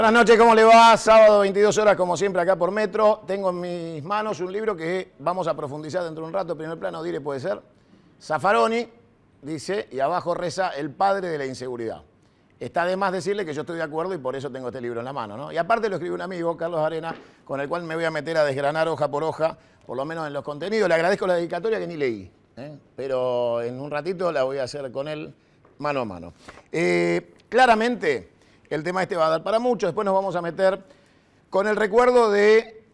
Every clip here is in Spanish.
Buenas noches, ¿cómo le va? Sábado, 22 horas, como siempre, acá por Metro. Tengo en mis manos un libro que vamos a profundizar dentro de un rato. Primer plano, Dire, puede ser. Zaffaroni, dice, y abajo reza, el padre de la inseguridad. Está de más decirle que yo estoy de acuerdo y por eso tengo este libro en la mano, ¿no? Y aparte lo escribe un amigo, Carlos Arena, con el cual me voy a meter a desgranar hoja por hoja, por lo menos en los contenidos. Le agradezco la dedicatoria que ni leí, pero en un ratito la voy a hacer con él mano a mano. Claramente, el tema este va a dar para mucho. Después nos vamos a meter con el recuerdo de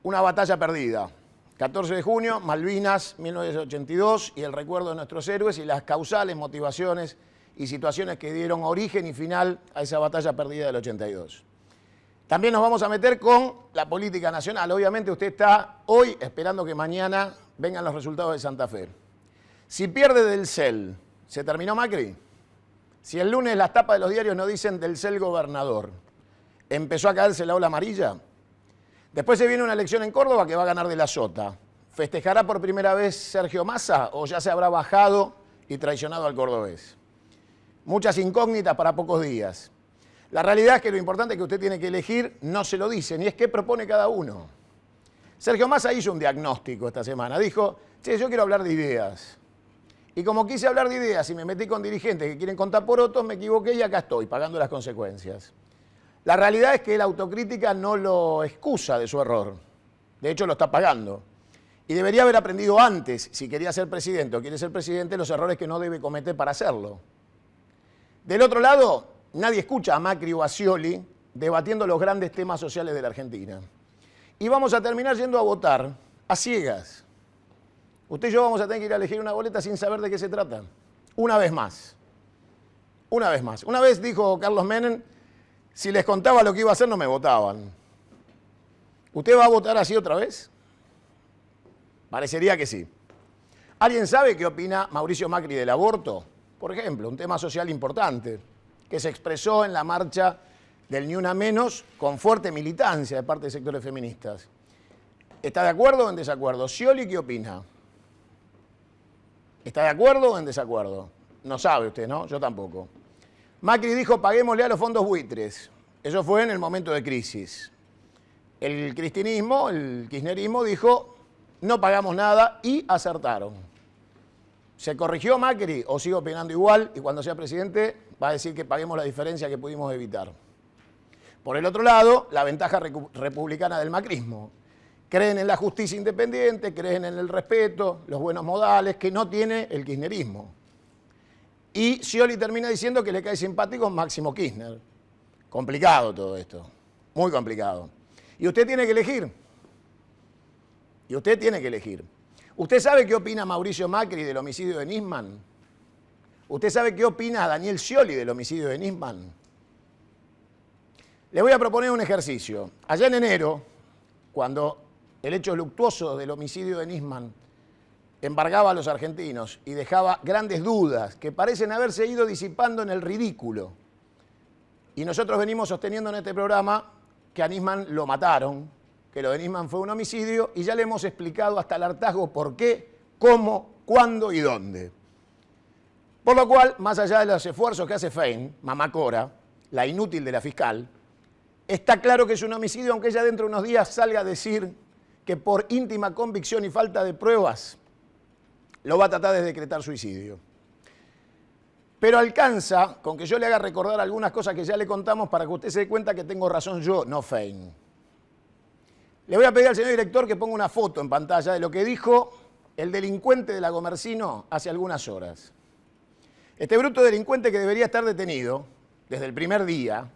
una batalla perdida. 14 de junio, Malvinas, 1982, y el recuerdo de nuestros héroes y las causales, motivaciones y situaciones que dieron origen y final a esa batalla perdida del 82. También nos vamos a meter con la política nacional. Obviamente usted está hoy esperando que mañana vengan los resultados de Santa Fe. Si pierde del CEL, ¿se terminó Macri? Si el lunes las tapas de los diarios no dicen del CEL gobernador, ¿empezó a caerse la ola amarilla? Después se viene una elección en Córdoba que va a ganar de la Sota. ¿Festejará por primera vez Sergio Massa o ya se habrá bajado y traicionado al cordobés? Muchas incógnitas para pocos días. La realidad es que lo importante que usted tiene que elegir no se lo dicen, y es qué propone cada uno. Sergio Massa hizo un diagnóstico esta semana. Dijo, che, yo quiero hablar de ideas. Y como quise hablar de ideas y me metí con dirigentes que quieren contar porotos, me equivoqué y acá estoy, pagando las consecuencias. La realidad es que la autocrítica no lo excusa de su error. De hecho, lo está pagando. Y debería haber aprendido antes, si quería ser presidente o quiere ser presidente, los errores que no debe cometer para hacerlo. Del otro lado, nadie escucha a Macri o a Scioli debatiendo los grandes temas sociales de la Argentina. Y vamos a terminar yendo a votar a ciegas. Usted y yo vamos a tener que ir a elegir una boleta sin saber de qué se trata. Una vez más. Una vez más. Una vez dijo Carlos Menem, si les contaba lo que iba a hacer no me votaban. ¿Usted va a votar así otra vez? Parecería que sí. ¿Alguien sabe qué opina Mauricio Macri del aborto? Por ejemplo, un tema social importante que se expresó en la marcha del Ni Una Menos con fuerte militancia de parte de sectores feministas. ¿Está de acuerdo o en desacuerdo? Scioli, ¿qué opina? ¿Está de acuerdo o en desacuerdo? No sabe usted, ¿no? Yo tampoco. Macri dijo, paguémosle a los fondos buitres. Eso fue en el momento de crisis. El cristinismo, el kirchnerismo dijo, no pagamos nada y acertaron. ¿Se corrigió Macri o sigue opinando igual y cuando sea presidente va a decir que paguemos la diferencia que pudimos evitar? Por el otro lado, la ventaja republicana del macrismo. Creen en la justicia independiente, creen en el respeto, los buenos modales, que no tiene el kirchnerismo. Y Scioli termina diciendo que le cae simpático Máximo Kirchner. Complicado todo esto, muy complicado. Y usted tiene que elegir. Y usted tiene que elegir. ¿Usted sabe qué opina Mauricio Macri del homicidio de Nisman? ¿Usted sabe qué opina Daniel Scioli del homicidio de Nisman? Le voy a proponer un ejercicio. Allá en enero, cuando el hecho luctuoso del homicidio de Nisman embargaba a los argentinos y dejaba grandes dudas que parecen haberse ido disipando en el ridículo. Y nosotros venimos sosteniendo en este programa que a Nisman lo mataron, que lo de Nisman fue un homicidio, y ya le hemos explicado hasta el hartazgo por qué, cómo, cuándo y dónde. Por lo cual, más allá de los esfuerzos que hace Fein, Mamá Cora, la inútil de la fiscal, está claro que es un homicidio, aunque ella dentro de unos días salga a decir que por íntima convicción y falta de pruebas lo va a tratar de decretar suicidio. Pero alcanza con que yo le haga recordar algunas cosas que ya le contamos para que usted se dé cuenta que tengo razón yo, no Fein. Le voy a pedir al señor director que ponga una foto en pantalla de lo que dijo el delincuente de Lagomersino hace algunas horas. Este bruto delincuente que debería estar detenido desde el primer día,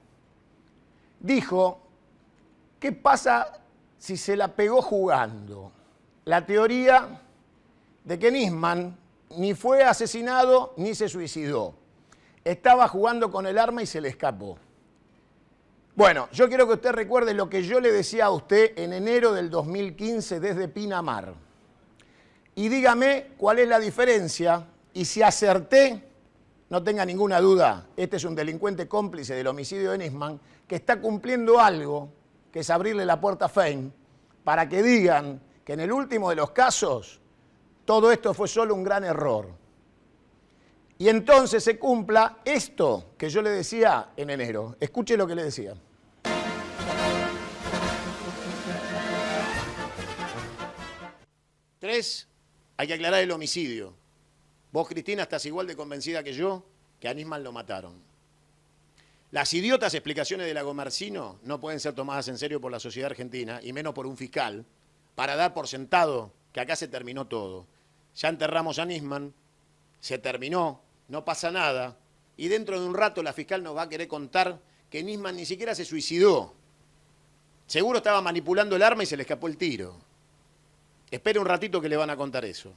dijo, ¿qué pasa si se la pegó jugando? La teoría de que Nisman ni fue asesinado ni se suicidó. Estaba jugando con el arma y se le escapó. Bueno, yo quiero que usted recuerde lo que yo le decía a usted en enero del 2015 desde Pinamar. Y dígame cuál es la diferencia y si acerté, no tenga ninguna duda, este es un delincuente cómplice del homicidio de Nisman que está cumpliendo algo, que es abrirle la puerta a Fein, para que digan que en el último de los casos todo esto fue solo un gran error. Y entonces se cumpla esto que yo le decía en enero. Escuche lo que le decía. 3, hay que aclarar el homicidio. Vos, Cristina, estás igual de convencida que yo que a Nisman lo mataron. Las idiotas explicaciones de Lagomarsino no pueden ser tomadas en serio por la sociedad argentina, y menos por un fiscal, para dar por sentado que acá se terminó todo. Ya enterramos a Nisman, se terminó, no pasa nada, y dentro de un rato la fiscal nos va a querer contar que Nisman ni siquiera se suicidó. Seguro estaba manipulando el arma y se le escapó el tiro. Espere un ratito que le van a contar eso.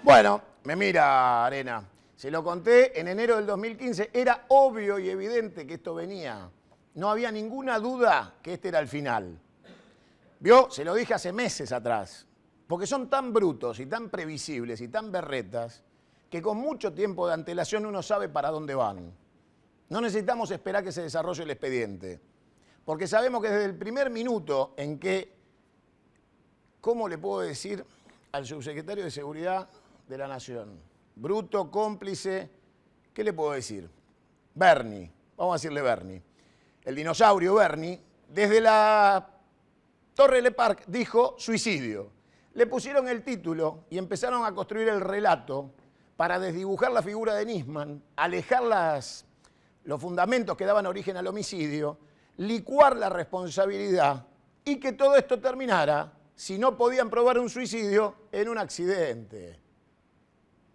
Bueno, me mira, Arena. Se lo conté en enero del 2015. Era obvio y evidente que esto venía. No había ninguna duda que este era el final. ¿Vio? Se lo dije hace meses atrás. Porque son tan brutos y tan previsibles y tan berretas que con mucho tiempo de antelación uno sabe para dónde van. No necesitamos esperar que se desarrolle el expediente. Porque sabemos que desde el primer minuto en que, ¿cómo le puedo decir al subsecretario de Seguridad de la Nación? Bruto, cómplice, ¿qué le puedo decir? Bernie, vamos a decirle Bernie. El dinosaurio Bernie, desde la Torre Le Parc dijo suicidio. Le pusieron el título y empezaron a construir el relato para desdibujar la figura de Nisman, alejar los fundamentos que daban origen al homicidio, licuar la responsabilidad y que todo esto terminara, si no podían probar un suicidio, en un accidente.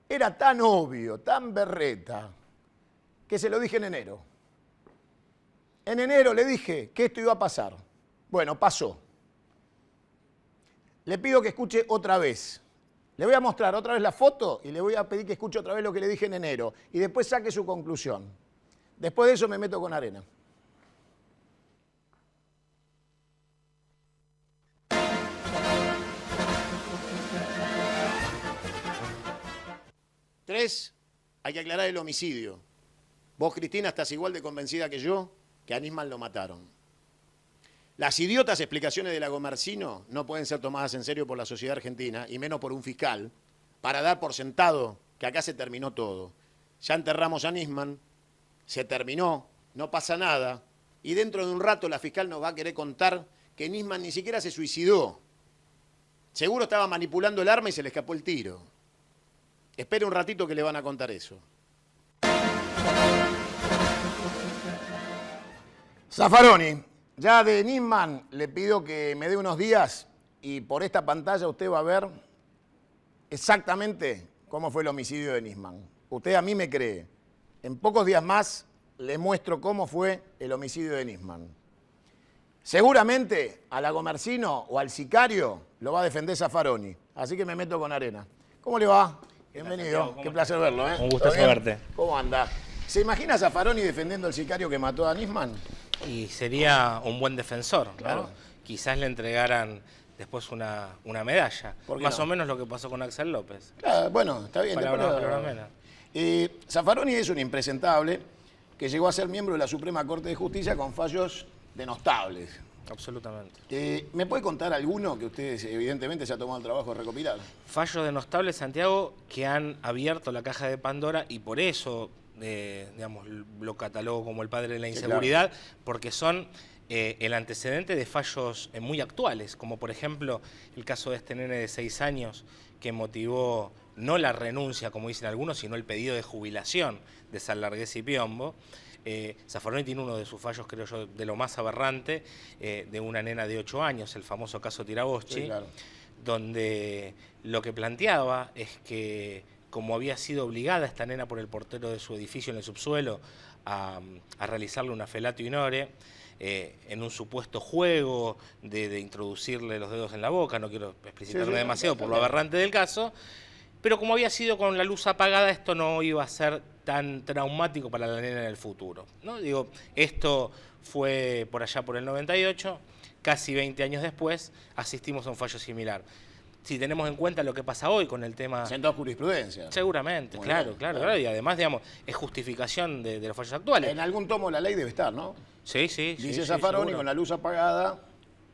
Era tan obvio, tan berreta, que se lo dije en enero. En enero le dije que esto iba a pasar. Bueno, pasó. Le pido que escuche otra vez. Le voy a mostrar otra vez la foto y le voy a pedir que escuche otra vez lo que le dije en enero y después saque su conclusión. Después de eso me meto con Arena. Tres, hay que aclarar el homicidio. Vos, Cristina, estás igual de convencida que yo que a Nisman lo mataron. Las idiotas explicaciones de Lagomarsino no pueden ser tomadas en serio por la sociedad argentina, y menos por un fiscal, para dar por sentado que acá se terminó todo. Ya enterramos a Nisman, se terminó, no pasa nada, y dentro de un rato la fiscal nos va a querer contar que Nisman ni siquiera se suicidó. Seguro estaba manipulando el arma y se le escapó el tiro. Espere un ratito que le van a contar eso. Zaffaroni, ya de Nisman le pido que me dé unos días y por esta pantalla usted va a ver exactamente cómo fue el homicidio de Nisman. Usted a mí me cree. En pocos días más le muestro cómo fue el homicidio de Nisman. Seguramente a Lagomarsino o al sicario lo va a defender Zaffaroni. Así que me meto con Arena. ¿Cómo le va? Bienvenido. Qué placer verlo, ¿eh? Un gusto verte. ¿Cómo anda? ¿Se imagina a Zaffaroni defendiendo al sicario que mató a Nisman? Y sería un buen defensor, ¿no? Claro. Quizás le entregaran después una medalla. Más no? o menos lo que pasó con Axel López. Claro, bueno, está bien. Palabra menos. Zaffaroni es un impresentable que llegó a ser miembro de la Suprema Corte de Justicia con fallos denostables. Absolutamente. ¿Me puede contar alguno que usted evidentemente se ha tomado el trabajo de recopilar? Fallos denostables, Santiago, que han abierto la caja de Pandora y por eso, digamos, lo catalogo como el padre de la inseguridad, claro, porque son el antecedente de fallos muy actuales, como por ejemplo el caso de este nene de 6 años que motivó no la renuncia, como dicen algunos, sino el pedido de jubilación de Salargués y Piombo. Zaffaroni tiene uno de sus fallos, creo yo, de lo más aberrante, de una nena de 8 años, el famoso caso Tiraboschi, sí, claro, donde lo que planteaba es que, como había sido obligada esta nena por el portero de su edificio en el subsuelo a realizarle una felatio in ore, en un supuesto juego de introducirle los dedos en la boca, no quiero explicitarme demasiado por lo aberrante del caso, pero como había sido con la luz apagada, esto no iba a ser tan traumático para la nena en el futuro, ¿no? Digo, esto fue por allá por el 98, casi 20 años después asistimos a un fallo similar. Si tenemos en cuenta lo que pasa hoy con el tema... Sentó jurisprudencia. Seguramente, claro, y además, digamos, es justificación de los fallos actuales. En algún tomo la ley debe estar, ¿no? Sí. Dice Zaffaroni, con la luz apagada,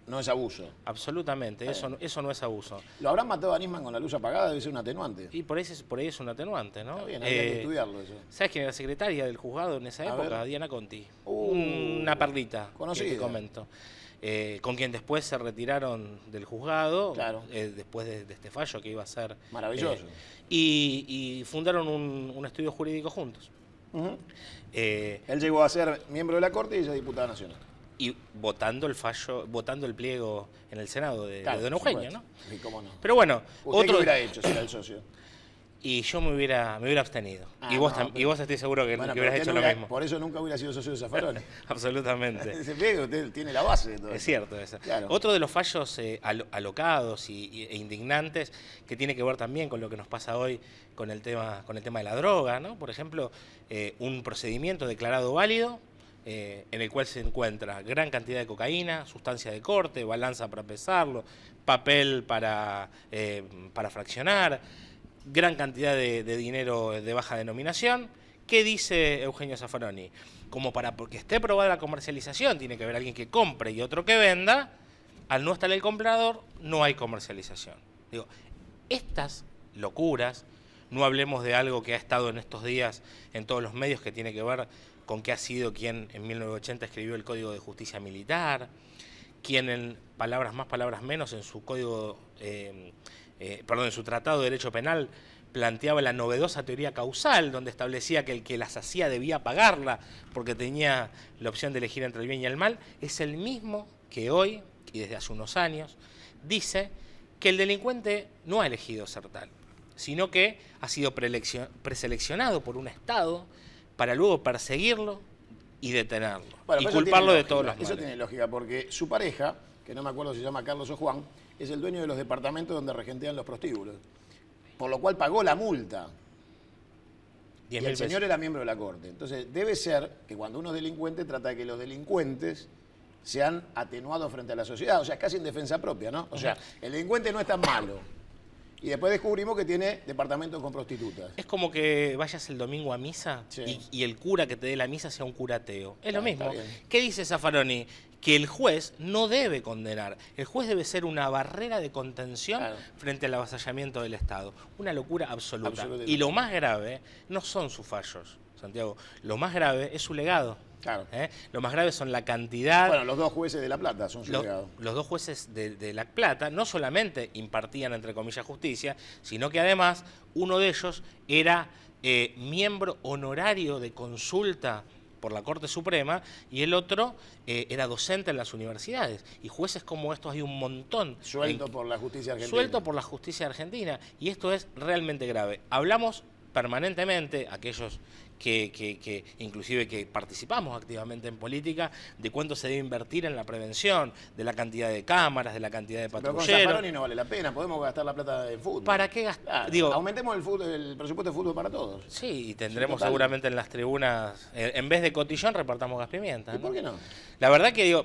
no es abuso. Absolutamente, eso no es abuso. ¿Lo habrán matado a Nisman con la luz apagada? Debe ser un atenuante. Y por ahí es un atenuante, ¿no? Está bien, habría que estudiarlo eso. ¿Sabes quién era la secretaria del juzgado en esa época? Diana Conti. Una perlita, conocida, que te comento. con quien después se retiraron del juzgado, Claro. Después de este fallo que iba a ser... Maravilloso. Y fundaron un estudio jurídico juntos. Ujú. Eh, Él llegó a ser miembro de la Corte y ella diputada nacional. y votando el fallo, votando el pliego en el Senado de Claro, Don por Eugenio, ¿no? supuesto. Y cómo no. Pero bueno, ¿Usted qué hubiera hecho si era el socio? Y yo me hubiera abstenido. Ah, y vos, no, pero- y vos estoy seguro que, Bueno, que pero hubieras usted hecho no lo hubiera- mismo. Por eso nunca hubiera sido socio de Zaffaroni. Absolutamente. Se ve que usted tiene la base de todo Es esto. cierto eso. Claro. Otro de los fallos alocados e indignantes que tiene que ver también con lo que nos pasa hoy con el tema de la droga, ¿no? Por ejemplo, un procedimiento declarado válido en el cual se encuentra gran cantidad de cocaína, sustancia de corte, balanza para pesarlo, papel para fraccionar, gran cantidad de dinero de baja denominación. ¿Qué dice Eugenio Zaffaroni? Como porque esté probada la comercialización, tiene que haber alguien que compre y otro que venda. Al no estar el comprador, no hay comercialización. Digo, estas locuras, no hablemos de algo que ha estado en estos días en todos los medios, que tiene que ver con que ha sido quien en 1980 escribió el Código de Justicia Militar, quien en palabras más, palabras menos, en su código, en su Tratado de Derecho Penal, planteaba la novedosa teoría causal, donde establecía que el que las hacía debía pagarla porque tenía la opción de elegir entre el bien y el mal. Es el mismo que hoy, y desde hace unos años, dice que el delincuente no ha elegido ser tal, sino que ha sido preseleccionado por un Estado para luego perseguirlo y detenerlo, Bueno, y pero eso culparlo tiene de todos lógica, los Eso males. tiene lógica, porque su pareja, que no me acuerdo si se llama Carlos o Juan, es el dueño de los departamentos donde regentean los prostíbulos, por lo cual pagó la multa. Y 10.000 el señor pesos. era miembro de la Corte. Entonces, debe ser que cuando uno es delincuente, trata de que los delincuentes sean atenuados frente a la sociedad. O sea, es casi en defensa propia, ¿no? O sea, el delincuente no es tan malo. Y después descubrimos que tiene departamentos con prostitutas. Es como que vayas el domingo a misa Sí. y el cura que te dé la misa sea un cura ateo. Es lo Ah, mismo. está bien. ¿Qué dice Zaffaroni? Que el juez no debe condenar. El juez debe ser una barrera de contención Claro. frente al avasallamiento del Estado. Una locura absoluta. Absolutamente. Y lo más grave no son sus fallos, Santiago. Lo más grave es su legado. Claro. Lo más grave son la cantidad... Bueno, los dos jueces de La Plata son su legado. Los dos jueces de La Plata no solamente impartían, entre comillas, justicia, sino que además uno de ellos era miembro honorario de consulta por la Corte Suprema y el otro era docente en las universidades. Y jueces como estos hay un montón. Suelto por la justicia argentina. Suelto por la justicia argentina. Y esto es realmente grave. Hablamos permanentemente, aquellos que inclusive que participamos activamente en política, de cuánto se debe invertir en la prevención, de la cantidad de cámaras, de la cantidad de Pero con patrulleros. Zaffaroni no vale la pena, podemos gastar la plata en fútbol. ¿Para qué gastar? Claro, Digo, aumentemos el presupuesto de fútbol para todos. sí, y tendremos Sí, total. seguramente en las tribunas, en vez de cotillón, repartamos gas pimienta. ¿Y por qué no? La verdad que digo,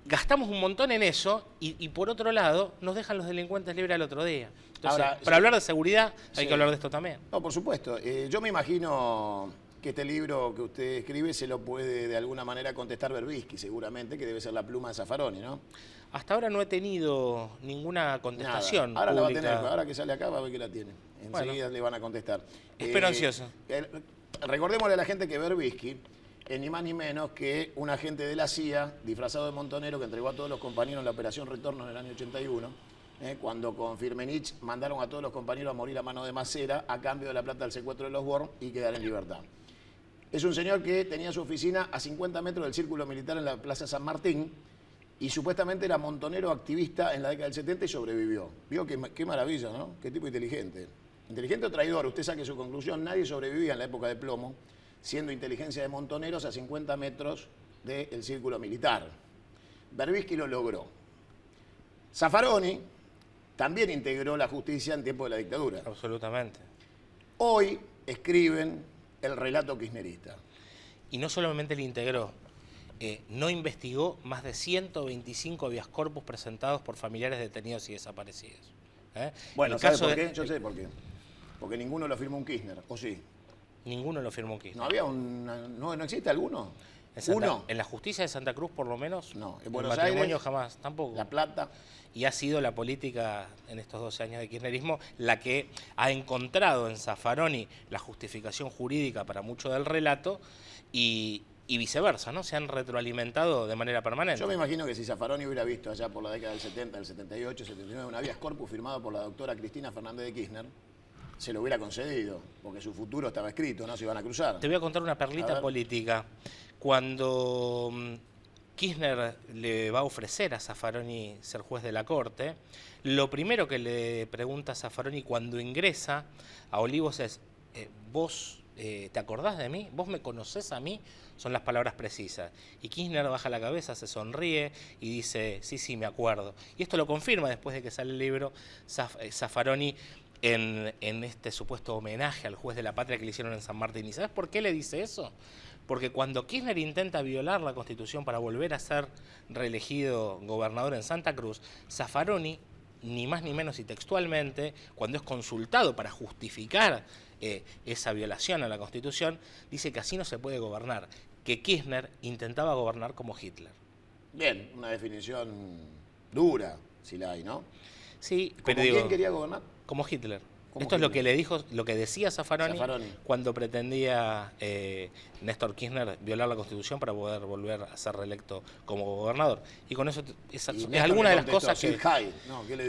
gastamos un montón en eso y por otro lado nos dejan los delincuentes libres al otro día. Entonces, Ahora, para sí. hablar de seguridad hay Sí. que hablar de esto también. No, por supuesto. Yo me imagino que este libro que usted escribe se lo puede de alguna manera contestar Berbisky, seguramente, que debe ser la pluma de Zaffaroni, ¿no? Hasta ahora no he tenido ninguna contestación Nada. Ahora la va a pública. tener, ahora que sale acá va a ver que la tiene. Enseguida le van a contestar. Espero ansioso. Recordémosle a la gente que Berbisky es ni más ni menos que un agente de la CIA disfrazado de montonero que entregó a todos los compañeros en la Operación Retorno en el año 81, cuando con Firmenich mandaron a todos los compañeros a morir a mano de Macera a cambio de la plata del secuestro de los Born y quedar en libertad. Es un señor que tenía su oficina a 50 metros del Círculo Militar en la Plaza San Martín y supuestamente era montonero activista en la década del 70 y sobrevivió. Vio qué maravilla, ¿no? Qué tipo inteligente. Inteligente o traidor, usted saque su conclusión. Nadie sobrevivía en la época de plomo siendo inteligencia de montoneros a 50 metros del Círculo Militar. Berbisky lo logró. Zaffaroni también integró la justicia en tiempo de la dictadura. Absolutamente. Hoy escriben el relato kirchnerista. Y no solamente le integró, no investigó más de 125 habeas corpus presentados por familiares detenidos y desaparecidos. Bueno, El ¿sabe caso por de- qué? Yo sé por qué. Porque ninguno lo firmó un Kirchner, ¿o sí? Ninguno lo firmó Kirchner. ¿No había no existe alguno? ¿Uno? En la justicia de Santa Cruz, por lo menos, No. En el Buenos matrimonio Aires, jamás, tampoco. La Plata. Y ha sido la política en estos 12 años de kirchnerismo la que ha encontrado en Zaffaroni la justificación jurídica para mucho del relato y y viceversa, ¿no? Se han retroalimentado de manera permanente. Yo me imagino que si Zaffaroni hubiera visto allá por la década del 70, del 78, 79, un habeas corpus firmado por la doctora Cristina Fernández de Kirchner, se lo hubiera concedido, porque su futuro estaba escrito, no se iban a cruzar. Te voy a contar una perlita política. Cuando Kirchner le va a ofrecer a Zaffaroni ser juez de la Corte, lo primero que le pregunta a Zaffaroni cuando ingresa a Olivos es, ¿vos te acordás de mí? ¿Vos me conocés a mí? Son las palabras precisas. Y Kirchner baja la cabeza, se sonríe y dice, sí, me acuerdo. Y esto lo confirma después de que sale el libro Zaffaroni en este supuesto homenaje al juez de la patria que le hicieron en San Martín. ¿Y sabes por qué le dice eso? Porque cuando Kirchner intenta violar la Constitución para volver a ser reelegido gobernador en Santa Cruz, Zaffaroni, ni más ni menos y textualmente, cuando es consultado para justificar esa violación a la Constitución, dice que así no se puede gobernar, que Kirchner intentaba gobernar como Hitler. Bien, una definición dura, si la hay, ¿no? Sí, pero digo, ¿quién quería gobernar? Como Hitler. Como Esto Hitler. Es lo que le dijo, lo que decía Zaffaroni cuando pretendía Néstor Kirchner violar la Constitución para poder volver a ser reelecto como gobernador. Y con eso es alguna de las cosas que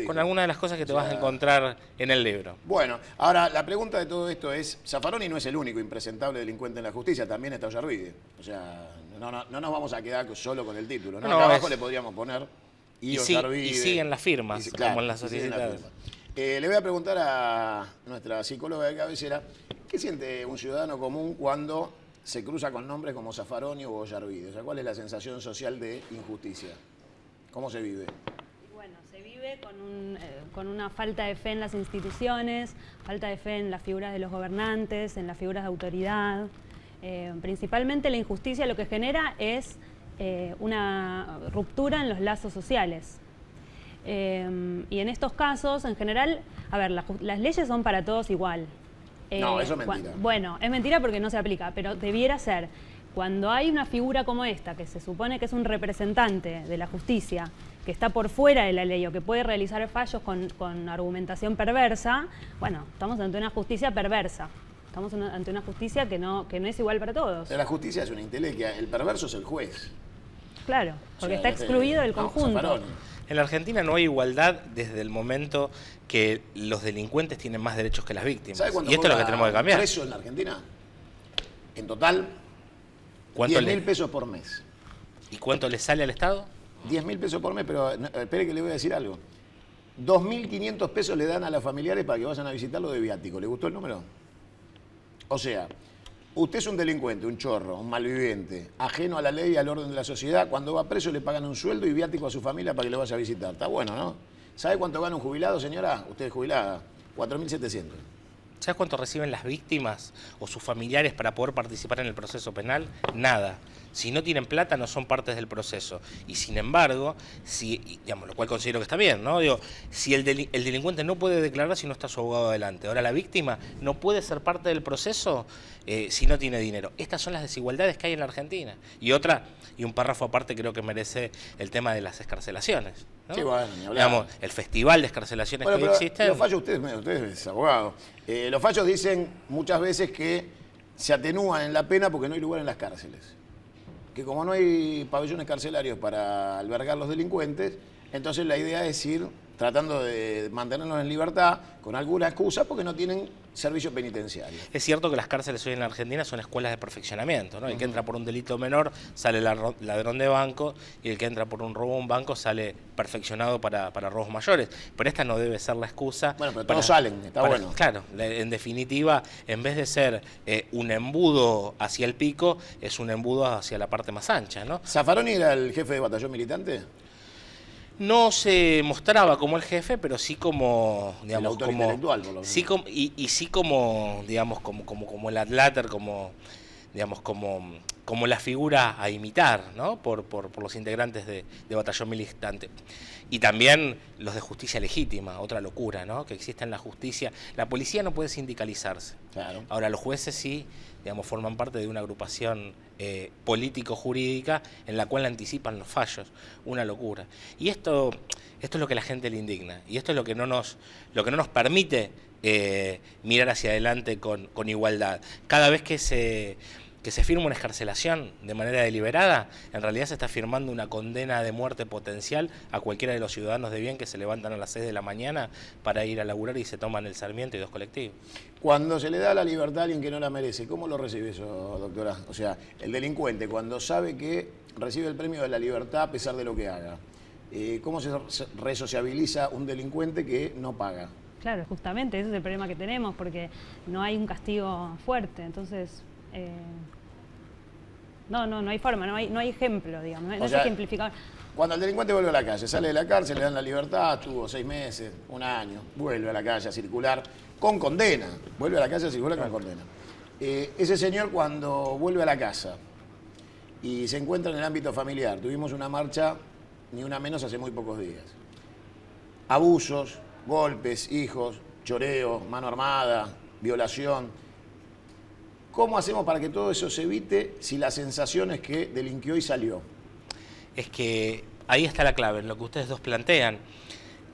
con alguna de las cosas que te vas a encontrar en el libro. Bueno, ahora la pregunta de todo esto es, Zaffaroni no es el único impresentable delincuente en la justicia, también está Ollarvide. O sea, no nos vamos a quedar solo con el título, ¿no? Acá abajo le podríamos poner y siguen las firmas, como en las sociedades. Le voy a preguntar a nuestra psicóloga de cabecera, ¿qué siente un ciudadano común cuando se cruza con nombres como Zaffaroni o Ollarvide? O sea, ¿cuál es la sensación social de injusticia? ¿Cómo se vive? Bueno, se vive con una falta de fe en las instituciones, falta de fe en las figuras de los gobernantes, en las figuras de autoridad. Principalmente la injusticia lo que genera es una ruptura en los lazos sociales. Y en estos casos, en general, a ver, las leyes son para todos igual. No, eso es mentira. Bueno, es mentira porque no se aplica, pero debiera ser. Cuando hay una figura como esta, que se supone que es un representante de la justicia, que está por fuera de la ley o que puede realizar fallos con argumentación perversa, bueno, estamos ante una justicia perversa. Estamos ante una justicia que no es igual para todos. La justicia es una intelequia, el perverso es el juez. Claro, porque está excluido del conjunto. En la Argentina no hay igualdad desde el momento que los delincuentes tienen más derechos que las víctimas. ¿Sabe y esto es lo que tenemos que cambiar. ¿Preso en la Argentina? En total, 10.000 pesos por mes. ¿Y cuánto le sale al Estado? 10.000 pesos por mes, pero espere que le voy a decir algo. 2.500 pesos le dan a los familiares para que vayan a visitarlo de viático. ¿Le gustó el número? O sea, usted es un delincuente, un chorro, un malviviente, ajeno a la ley y al orden de la sociedad. Cuando va preso le pagan un sueldo y viático a su familia para que lo vaya a visitar. Está bueno, ¿no? ¿Sabe cuánto gana un jubilado, señora? Usted es jubilada. 4.700. ¿Sabes cuánto reciben las víctimas o sus familiares para poder participar en el proceso penal? Nada. Si no tienen plata, no son partes del proceso. Y sin embargo, digamos, lo cual considero que está bien, ¿no? Digo, si el delincuente no puede declarar si no está su abogado adelante. Ahora, la víctima no puede ser parte del proceso si no tiene dinero. Estas son las desigualdades que hay en la Argentina. Y un párrafo aparte creo que merece el tema de las excarcelaciones, ¿no? Sí, bueno, ni hablar. Digamos, el festival de excarcelaciones que existen. Los fallos, usted es abogado. Los fallos dicen muchas veces que se atenúan en la pena porque no hay lugar en las cárceles. Que como no hay pabellones carcelarios para albergar los delincuentes, entonces la idea es ir tratando de mantenerlos en libertad con alguna excusa porque no tienen servicio penitenciario. Es cierto que las cárceles hoy en la Argentina son escuelas de perfeccionamiento, ¿no? El que entra por un delito menor sale ladrón de banco y el que entra por un robo a un banco sale perfeccionado para robos mayores. Pero esta no debe ser la excusa. Bueno, pero todos salen, está bueno. Claro, en definitiva, en vez de ser un embudo hacia el pico, es un embudo hacia la parte más ancha, ¿no? ¿Zaffaroni era el jefe de batallón militante? No se mostraba como el jefe, pero sí como, digamos, el autor intelectual, por lo menos. Sí sí como, digamos, como el adláter, como, digamos, como la figura a imitar, ¿no? Por los integrantes de batallón militante. Y también los de justicia legítima, otra locura, ¿no? Que existe en la justicia. La policía no puede sindicalizarse. Claro. Ahora, los jueces sí, digamos, forman parte de una agrupación político-jurídica en la cual anticipan los fallos. Una locura. Y esto es lo que a la gente le indigna. Y esto es lo que no nos permite mirar hacia adelante con igualdad. Cada vez que que se firma una excarcelación de manera deliberada, en realidad se está firmando una condena de muerte potencial a cualquiera de los ciudadanos de bien que se levantan a las 6 de la mañana para ir a laburar y se toman el Sarmiento y 2 colectivos. Cuando se le da la libertad a alguien que no la merece, ¿cómo lo recibe eso, doctora? O sea, el delincuente, cuando sabe que recibe el premio de la libertad a pesar de lo que haga, ¿cómo se resociabiliza un delincuente que no paga? Claro, justamente ese es el problema que tenemos, porque no hay un castigo fuerte, entonces no hay forma, no hay ejemplo, digamos, no es ejemplificado. Cuando el delincuente vuelve a la calle, sale de la cárcel, le dan la libertad, estuvo 6 meses, 1 año, vuelve a la calle a circular con condena, vuelve a la calle a circular con condena. Ese señor cuando vuelve a la casa y se encuentra en el ámbito familiar, tuvimos una marcha, ni una menos, hace muy pocos días. Abusos, golpes, hijos, choreo, mano armada, violación. ¿Cómo hacemos para que todo eso se evite si la sensación es que delinquió y salió? Es que ahí está la clave, en lo que ustedes dos plantean.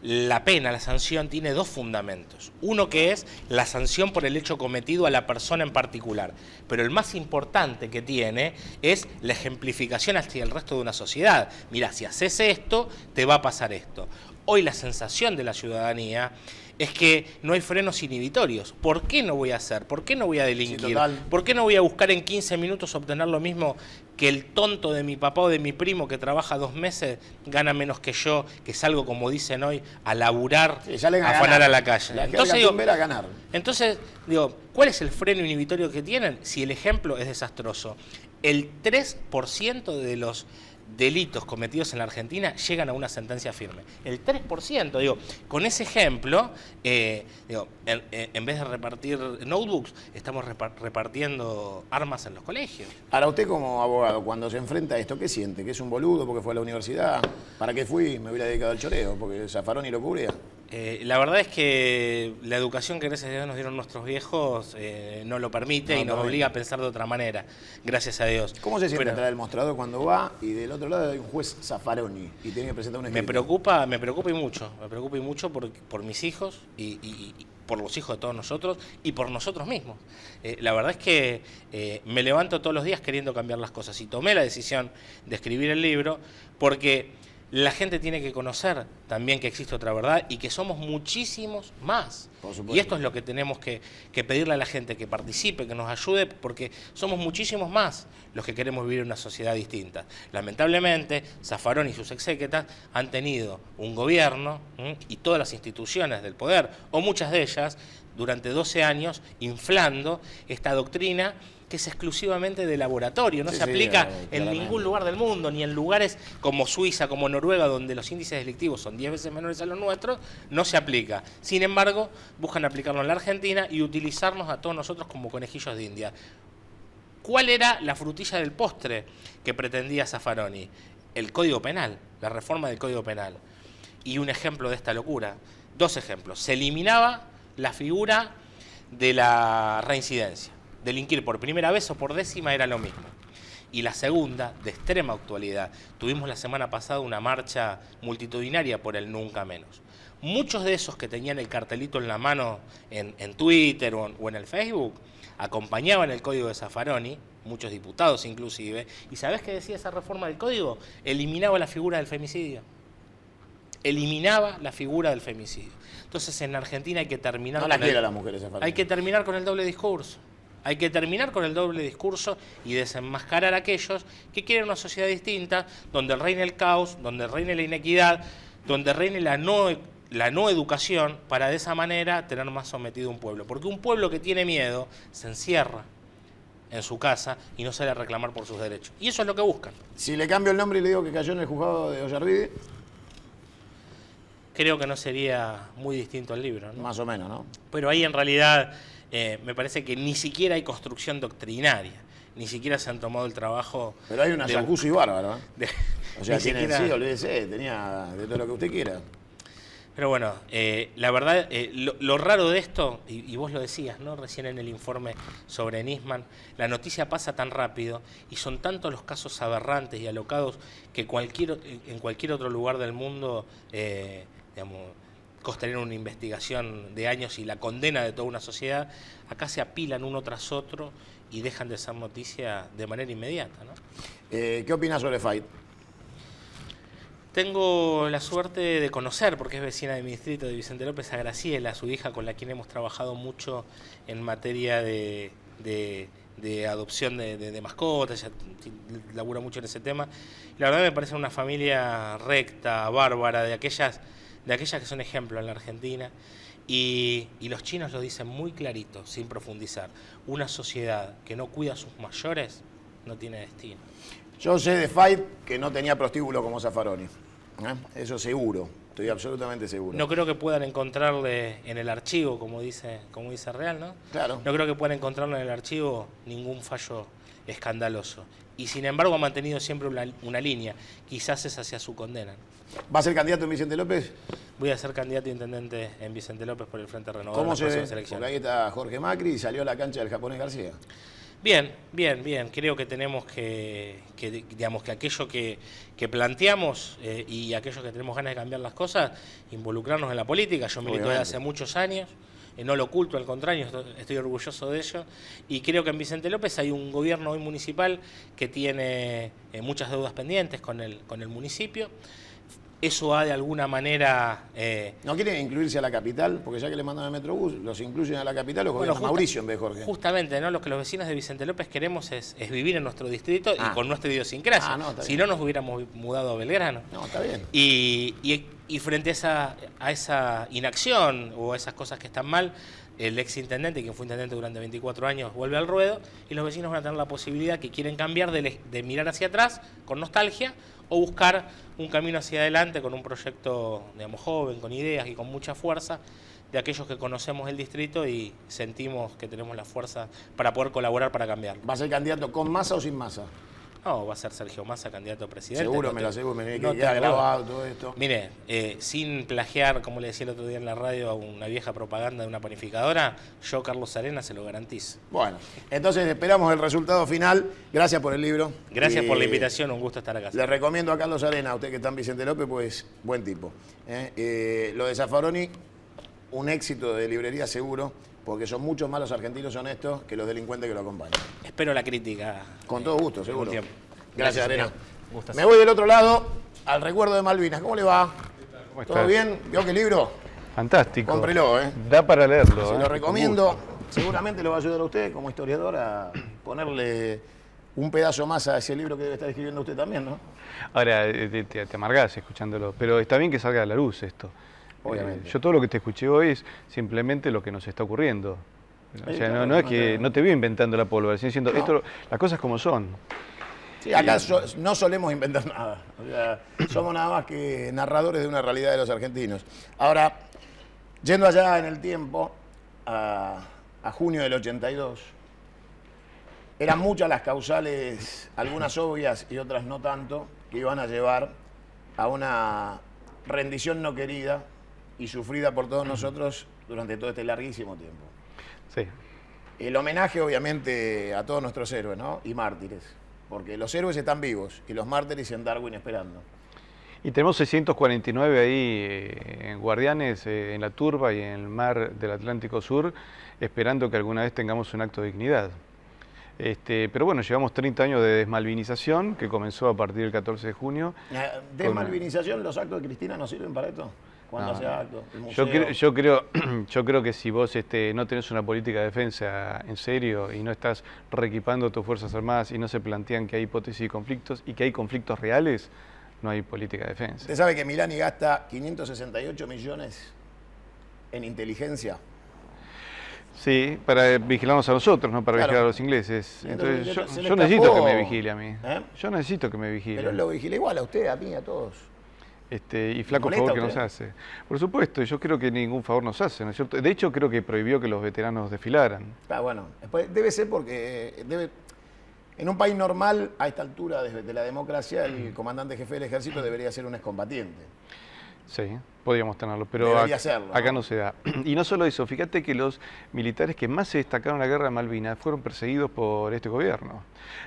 La pena, la sanción, tiene 2 fundamentos. Uno que es la sanción por el hecho cometido a la persona en particular. Pero el más importante que tiene es la ejemplificación hacia el resto de una sociedad. Mirá, si haces esto, te va a pasar esto. Hoy la sensación de la ciudadanía es que no hay frenos inhibitorios. ¿Por qué no voy a hacer? ¿Por qué no voy a delinquir? Sí, ¿Por qué no voy a buscar en 15 minutos obtener lo mismo que el tonto de mi papá o de mi primo que trabaja 2 meses gana menos que yo, que salgo, como dicen hoy, a laburar, a afanar a la calle? Entonces, digo, ¿cuál es el freno inhibitorio que tienen? Si el ejemplo es desastroso. El 3% de los delitos cometidos en la Argentina llegan a una sentencia firme. El 3%, digo, con ese ejemplo, en vez de repartir notebooks, estamos repartiendo armas en los colegios. Ahora, usted como abogado, cuando se enfrenta a esto, ¿qué siente? ¿Que es un boludo porque fue a la universidad? ¿Para qué fui? Me hubiera dedicado al choreo, porque Zaffaroni lo cubría. La verdad es que la educación que gracias a Dios nos dieron nuestros viejos no lo permite y nos obliga a pensar de otra manera, gracias a Dios. ¿Cómo se siente atrás del mostrador cuando va y del otro lado hay un juez Zaffaroni y tiene que presentar un escrito? Me preocupa y mucho por mis hijos y por los hijos de todos nosotros y por nosotros mismos. La verdad es que me levanto todos los días queriendo cambiar las cosas y tomé la decisión de escribir el libro porque la gente tiene que conocer también que existe otra verdad y que somos muchísimos más. Y esto es lo que tenemos que pedirle a la gente, que participe, que nos ayude, porque somos muchísimos más los que queremos vivir en una sociedad distinta. Lamentablemente, Zaffaroni y sus exégetas han tenido un gobierno y todas las instituciones del poder, o muchas de ellas, durante 12 años, inflando esta doctrina que es exclusivamente de laboratorio, no se aplica en ningún lugar del mundo, ni en lugares como Suiza, como Noruega, donde los índices delictivos son 10 veces menores a los nuestros, no se aplica. Sin embargo, buscan aplicarlo en la Argentina y utilizarnos a todos nosotros como conejillos de India. ¿Cuál era la frutilla del postre que pretendía Zaffaroni? El Código Penal, la reforma del Código Penal. Y un ejemplo de esta locura, 2 ejemplos. Se eliminaba la figura de la reincidencia. Delinquir por primera vez o por 10ª era lo mismo. Y la segunda, de extrema actualidad, tuvimos la semana pasada una marcha multitudinaria por el Nunca Menos. Muchos de esos que tenían el cartelito en la mano en Twitter o en el Facebook acompañaban el código de Zaffaroni, muchos diputados inclusive, y ¿sabés qué decía esa reforma del código? Eliminaba la figura del femicidio. Eliminaba la figura del femicidio. Entonces en Argentina hay que terminar hay que terminar con el doble discurso. Hay que terminar con el doble discurso y desenmascarar a aquellos que quieren una sociedad distinta, donde reine el caos, donde reine la inequidad, donde reine la no educación, para de esa manera tener más sometido un pueblo. Porque un pueblo que tiene miedo se encierra en su casa y no sale a reclamar por sus derechos. Y eso es lo que buscan. Si le cambio el nombre y le digo que cayó en el juzgado de Ollarvide, creo que no sería muy distinto el libro, ¿no? Más o menos, ¿no? Pero ahí en realidad me parece que ni siquiera hay construcción doctrinaria, ni siquiera se han tomado el trabajo... Pero hay una jacuzzi bárbaro, ¿eh? O sea, tiene, siquiera... sí, olvídese, tenía de todo lo que usted quiera. Pero bueno, la verdad, lo raro de esto, y vos lo decías, ¿no? Recién en el informe sobre Nisman, la noticia pasa tan rápido y son tantos los casos aberrantes y alocados que en cualquier otro lugar del mundo, digamos, costaría una investigación de años y la condena de toda una sociedad, acá se apilan uno tras otro y dejan de ser noticia de manera inmediata, ¿no? ¿Qué opinas sobre Fight? Tengo la suerte de conocer, porque es vecina de mi distrito, de Vicente López, a Graciela, su hija, con la quien hemos trabajado mucho en materia de adopción de mascotas. Ella labura mucho en ese tema. Y la verdad me parece una familia recta, bárbara, de aquellas que son ejemplo en la Argentina. Y los chinos lo dicen muy clarito, sin profundizar. Una sociedad que no cuida a sus mayores no tiene destino. Yo sé de Fight que no tenía prostíbulo como Zaffaroni. Eso seguro, estoy absolutamente seguro. No creo que puedan encontrarle en el archivo, como dice Real, ¿no? Claro. No creo que puedan encontrarle en el archivo ningún fallo escandaloso. Y sin embargo ha mantenido siempre una línea. Quizás esa sea su condena. ¿Va a ser candidato en Vicente López? Voy a ser candidato a intendente en Vicente López por el Frente Renovador. ¿Cómo se ve? Elecciones. Porque ahí está Jorge Macri y salió a la cancha del japonés García. Bien. Creo que tenemos digamos, que aquello que planteamos y aquello que tenemos ganas de cambiar las cosas, involucrarnos en la política. Yo milito desde hace muchos años, no lo oculto, al contrario, estoy orgulloso de ello. Y creo que en Vicente López hay un gobierno hoy municipal que tiene muchas deudas pendientes con el municipio. Eso ha de alguna manera... ¿No quieren incluirse a la capital? Porque ya que le mandan el Metrobús, ¿los incluyen a la capital o gobierna Mauricio en vez de Jorge? Justamente, ¿no? Lo que los vecinos de Vicente López queremos es vivir en nuestro distrito y con nuestra idiosincrasia. Si no, nos hubiéramos mudado a Belgrano. No, está bien. Y frente a esa inacción o a esas cosas que están mal, el exintendente, quien fue intendente durante 24 años, vuelve al ruedo y los vecinos van a tener la posibilidad, que quieren cambiar, de mirar hacia atrás con nostalgia o buscar un camino hacia adelante con un proyecto, digamos, joven, con ideas y con mucha fuerza, de aquellos que conocemos el distrito y sentimos que tenemos la fuerza para poder colaborar para cambiarlo. ¿Va a ser candidato con Massa o sin Massa? No, va a ser Sergio Massa candidato a presidente. Seguro, me lo aseguro, me queda grabado todo esto. Mire, sin plagiar, como le decía el otro día en la radio, a una vieja propaganda de una panificadora, yo, Carlos Arena, se lo garantizo. Bueno, entonces esperamos el resultado final. Gracias por el libro. Gracias por la invitación, un gusto estar acá. Le recomiendo a Carlos Arena, a usted que está en Vicente López, pues buen tipo. Lo de Zaffaroni, un éxito de librería seguro, porque son muchos más los argentinos honestos que los delincuentes que lo acompañan. Espero la crítica. Con todo gusto, seguro. Gracias, Arena. Me voy del otro lado al recuerdo de Malvinas. ¿Cómo le va? ¿Cómo ¿Todo estás? bien? ¿Vio qué libro? Fantástico. Cómprelo, Da para leerlo. Se lo recomiendo. Seguramente lo va a ayudar a usted, como historiador, a ponerle un pedazo más a ese libro que debe estar escribiendo usted también, ¿no? Ahora, te amargás escuchándolo, pero está bien que salga a la luz esto. Obviamente. Yo todo lo que te escuché hoy es simplemente lo que nos está ocurriendo. O sea, no es que no te veo inventando la pólvora, sino diciendo esto, las cosas como son. Sí, acá no solemos inventar nada. O sea, somos nada más que narradores de una realidad de los argentinos. Ahora, yendo allá en el tiempo, a junio del 82, eran muchas las causales, algunas obvias y otras no tanto, que iban a llevar a una rendición no querida y sufrida por todos nosotros durante todo este larguísimo tiempo. Sí. El homenaje, obviamente, a todos nuestros héroes, ¿no? Y mártires, porque los héroes están vivos y los mártires en Darwin esperando. Y tenemos 649 ahí guardianes en la turba y en el mar del Atlántico Sur, esperando que alguna vez tengamos un acto de dignidad. Pero bueno, llevamos 30 años de desmalvinización, que comenzó a partir del 14 de junio. ¿Desmalvinización, los actos de Cristina no sirven para esto? Cuando hace actos, el museo. Yo creo que si vos no tenés una política de defensa en serio y no estás reequipando tus Fuerzas Armadas y no se plantean que hay hipótesis y conflictos y que hay conflictos reales, no hay política de defensa. ¿Usted sabe que Milani gasta 568 millones en inteligencia? Sí, para vigilarnos a nosotros, no para vigilar a los ingleses. Entonces yo necesito que me vigile a mí. Yo necesito que me vigile. Pero él lo vigila igual a usted, a mí, a todos. Y flaco favor que nos hace. Por supuesto, yo creo que ningún favor nos hace, ¿no es cierto? De hecho, creo que prohibió que los veteranos desfilaran. Bueno, debe ser porque en un país normal, a esta altura de la democracia, el comandante jefe del ejército debería ser un excombatiente. Sí. Podríamos tenerlo, pero Debería serlo, acá ¿no? no se da. Y no solo eso, fíjate que los militares que más se destacaron en la guerra de Malvinas fueron perseguidos por este gobierno.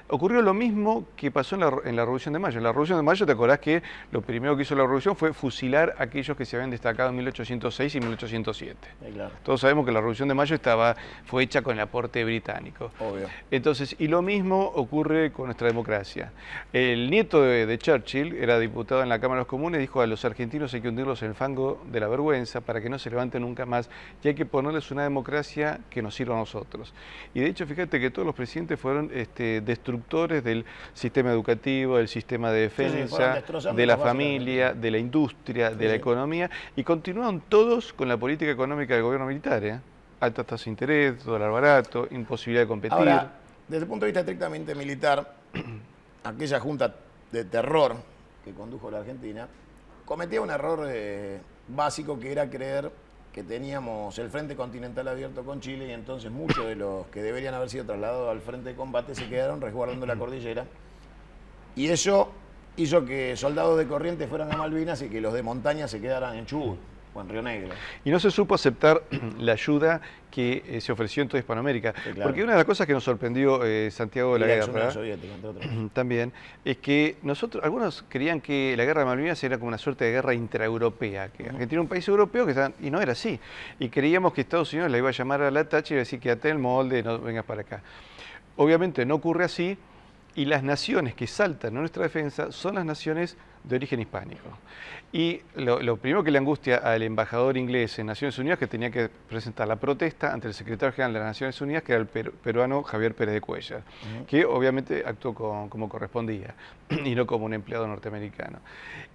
Ocurrió lo mismo que pasó en la Revolución de Mayo. En la Revolución de Mayo, ¿te acordás que lo primero que hizo la Revolución fue fusilar a aquellos que se habían destacado en 1806 y 1807? Claro. Todos sabemos que la Revolución de Mayo fue hecha con el aporte británico. Obvio. Entonces, y lo mismo ocurre con nuestra democracia. El nieto de Churchill, era diputado en la Cámara de los Comunes, dijo: a los argentinos hay que hundirlos en el fango de la vergüenza para que no se levanten nunca más, y hay que ponerles una democracia que nos sirva a nosotros. Y de hecho, fíjate que todos los presidentes fueron destructores del sistema educativo, del sistema de defensa, de la familia, de la industria, de la economía, y continuaron todos con la política económica del gobierno militar, ¿eh? Altas tasas de interés, dólar barato, imposibilidad de competir. Ahora, desde el punto de vista estrictamente militar, aquella junta de terror que condujo la Argentina cometía un error básico, que era creer que teníamos el frente continental abierto con Chile, y entonces muchos de los que deberían haber sido trasladados al frente de combate se quedaron resguardando la cordillera, y eso hizo que soldados de Corrientes fueran a Malvinas y que los de montaña se quedaran en Chubut o en Río Negro. Y no se supo aceptar la ayuda que se ofreció en toda Hispanoamérica. Sí, claro. Porque una de las cosas que nos sorprendió, Santiago, de la Unión guerra, Soviética, entre otros. también, es que algunos creían que la guerra de Malvinas era como una suerte de guerra intraeuropea, que Argentina era un país europeo, y no era así. Y creíamos que Estados Unidos la iba a llamar a la tacha y iba a decir: quédate en el molde, no vengas para acá. Obviamente no ocurre así, y las naciones que saltan a nuestra defensa son las naciones de origen hispánico. Y lo primero que le angustia al embajador inglés en Naciones Unidas, que tenía que presentar la protesta ante el secretario general de las Naciones Unidas, que era el peruano Javier Pérez de Cuellar, que obviamente actuó como correspondía y no como un empleado norteamericano.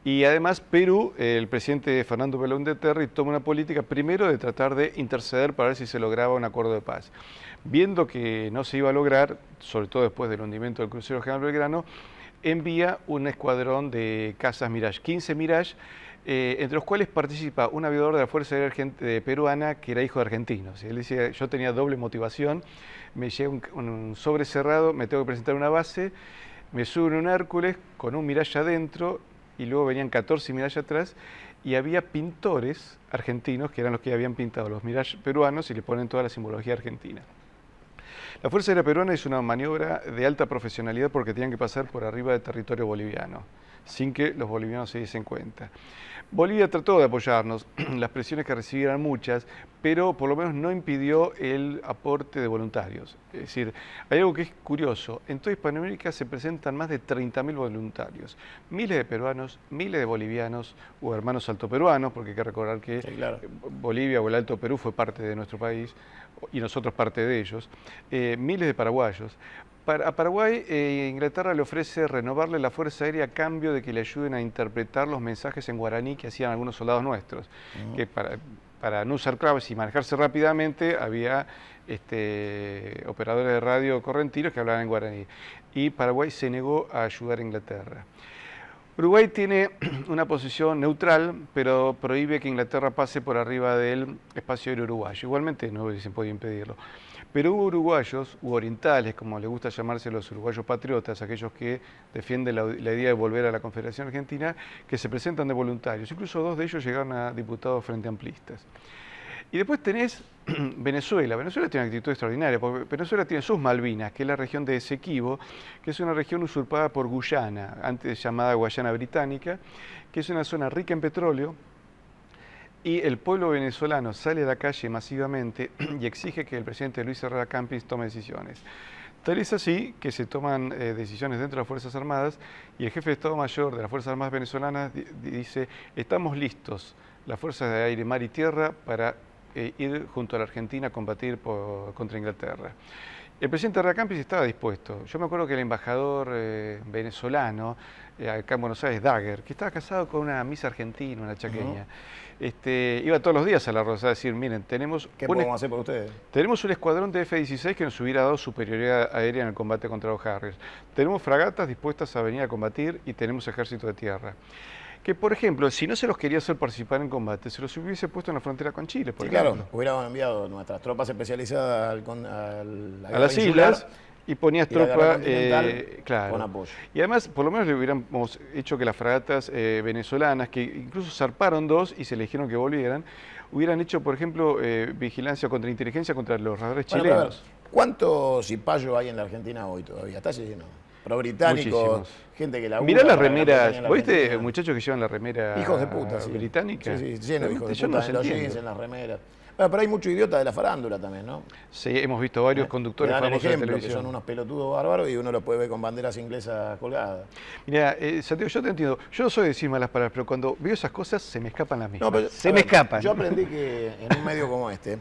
Y además Perú, el presidente Fernando Belaúnde Terry toma una política primero de tratar de interceder para ver si se lograba un acuerdo de paz. Viendo que no se iba a lograr, sobre todo después del hundimiento del crucero General Belgrano, envía un escuadrón de cazas Mirage, 15 Mirage, entre los cuales participa un aviador de la Fuerza Aérea Peruana que era hijo de argentinos. Él decía: yo tenía doble motivación, me llega un sobre cerrado, me tengo que presentar una base, me subo en un Hércules con un Mirage adentro, y luego venían 14 Mirage atrás, y había pintores argentinos que eran los que habían pintado los Mirage peruanos y le ponen toda la simbología argentina. La Fuerza Aérea Peruana hizo una maniobra de alta profesionalidad porque tenían que pasar por arriba del territorio boliviano, sin que los bolivianos se diesen cuenta. Bolivia trató de apoyarnos, las presiones que recibieran muchas, pero por lo menos no impidió el aporte de voluntarios. Es decir, hay algo que es curioso: en toda Hispanoamérica se presentan más de 30.000 voluntarios, miles de peruanos, miles de bolivianos o hermanos altoperuanos, porque hay que recordar que Sí, claro. Bolivia o el Alto Perú fue parte de nuestro país y nosotros parte de ellos, miles de paraguayos. A Paraguay, Inglaterra le ofrece renovarle la Fuerza Aérea a cambio de que le ayuden a interpretar los mensajes en guaraní que hacían algunos soldados nuestros, que para no usar claves y manejarse rápidamente había operadores de radio correntinos que hablaban en guaraní, y Paraguay se negó a ayudar a Inglaterra. Uruguay tiene una posición neutral, pero prohíbe que Inglaterra pase por arriba del espacio aéreo uruguayo. Igualmente no se puede impedirlo. Pero hubo uruguayos, u orientales, como les gusta llamarse los uruguayos patriotas, aquellos que defienden la idea de volver a la Confederación Argentina, que se presentan de voluntarios. Incluso 2 de ellos llegaron a diputados frente amplistas. Y después tenés Venezuela. Venezuela tiene una actitud extraordinaria, porque Venezuela tiene sus Malvinas, que es la región de Esequibo, que es una región usurpada por Guyana, antes llamada Guayana Británica, que es una zona rica en petróleo, y el pueblo venezolano sale a la calle masivamente y exige que el presidente Luis Herrera Campins tome decisiones. Tal es así que se toman decisiones dentro de las Fuerzas Armadas, y el jefe de Estado Mayor de las Fuerzas Armadas venezolanas dice: estamos listos, las Fuerzas de Aire, Mar y Tierra, para ir junto a la Argentina a combatir contra Inglaterra. El presidente Herrera Campins estaba dispuesto. Yo me acuerdo que el embajador venezolano, acá en Buenos Aires, Dagger, que estaba casado con una misa argentina, una chaqueña, iba todos los días a la Rosa a decir: miren, tenemos ¿Qué podemos hacer por ustedes? Tenemos un escuadrón de F-16 que nos hubiera dado superioridad aérea en el combate contra los Harriers. Tenemos fragatas dispuestas a venir a combatir, y tenemos ejército de tierra. Que, por ejemplo, si no se los quería hacer participar en combate, se los hubiese puesto en la frontera con Chile, por ejemplo. Claro, hubiéramos enviado nuestras tropas especializadas a las islas, Y ponías Y la guerra tropa, continental claro. con apoyo. Y además, por lo menos le hubiéramos hecho que las fragatas venezolanas, que incluso zarparon 2 y se le dijeron que volvieran, hubieran hecho, por ejemplo, vigilancia contra inteligencia contra los radares Bueno, pero a ver, chilenos. ¿cuántos cipayos hay en la Argentina hoy todavía? Está lleno. Pro-británicos, Muchísimos. gente que labura. Mirá las para la remeras, campaña en la ¿viste Argentina. muchachos que llevan la remera Hijos de puta, sí. británica? Sí, lleno de hijos de Yo puta no en los entiendo. jeans, en las remeras. Bueno, pero hay mucho idiota de la farándula también, ¿no? Sí, hemos visto varios Que conductores dan el famosos de ejemplo, que televisión. son unos pelotudos bárbaros y uno los puede ver con banderas inglesas colgadas. Mira, Santiago, yo te entiendo. Yo no soy de decir malas palabras, pero cuando veo esas cosas se me escapan las mismas. No, pero, se a me ver, escapan. Yo aprendí que en un medio como este,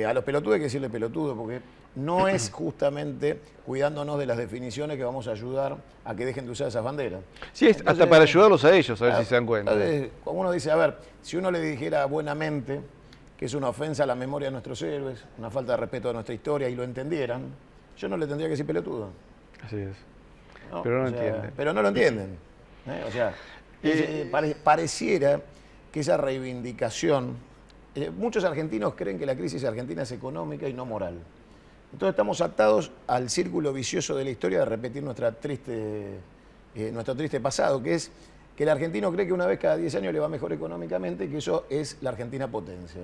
a los pelotudos hay que decirle pelotudo, porque no es justamente cuidándonos de las definiciones que vamos a ayudar a que dejen de usar esas banderas. Sí, es hasta para ayudarlos a ellos, a ver si se dan cuenta. Entonces, como uno dice, a ver, si uno le dijera buenamente que es una ofensa a la memoria de nuestros héroes, una falta de respeto a nuestra historia y lo entendieran, yo no le tendría que decir pelotudo. Así es. ¿No? Pero no O lo sea, entienden. Pero no lo entienden. O sea, pareciera que esa reivindicación, muchos argentinos creen que la crisis argentina es económica y no moral. Entonces estamos atados al círculo vicioso de la historia de repetir nuestro triste pasado, que es que el argentino cree que una vez cada 10 años le va mejor económicamente y que eso es la Argentina potencia.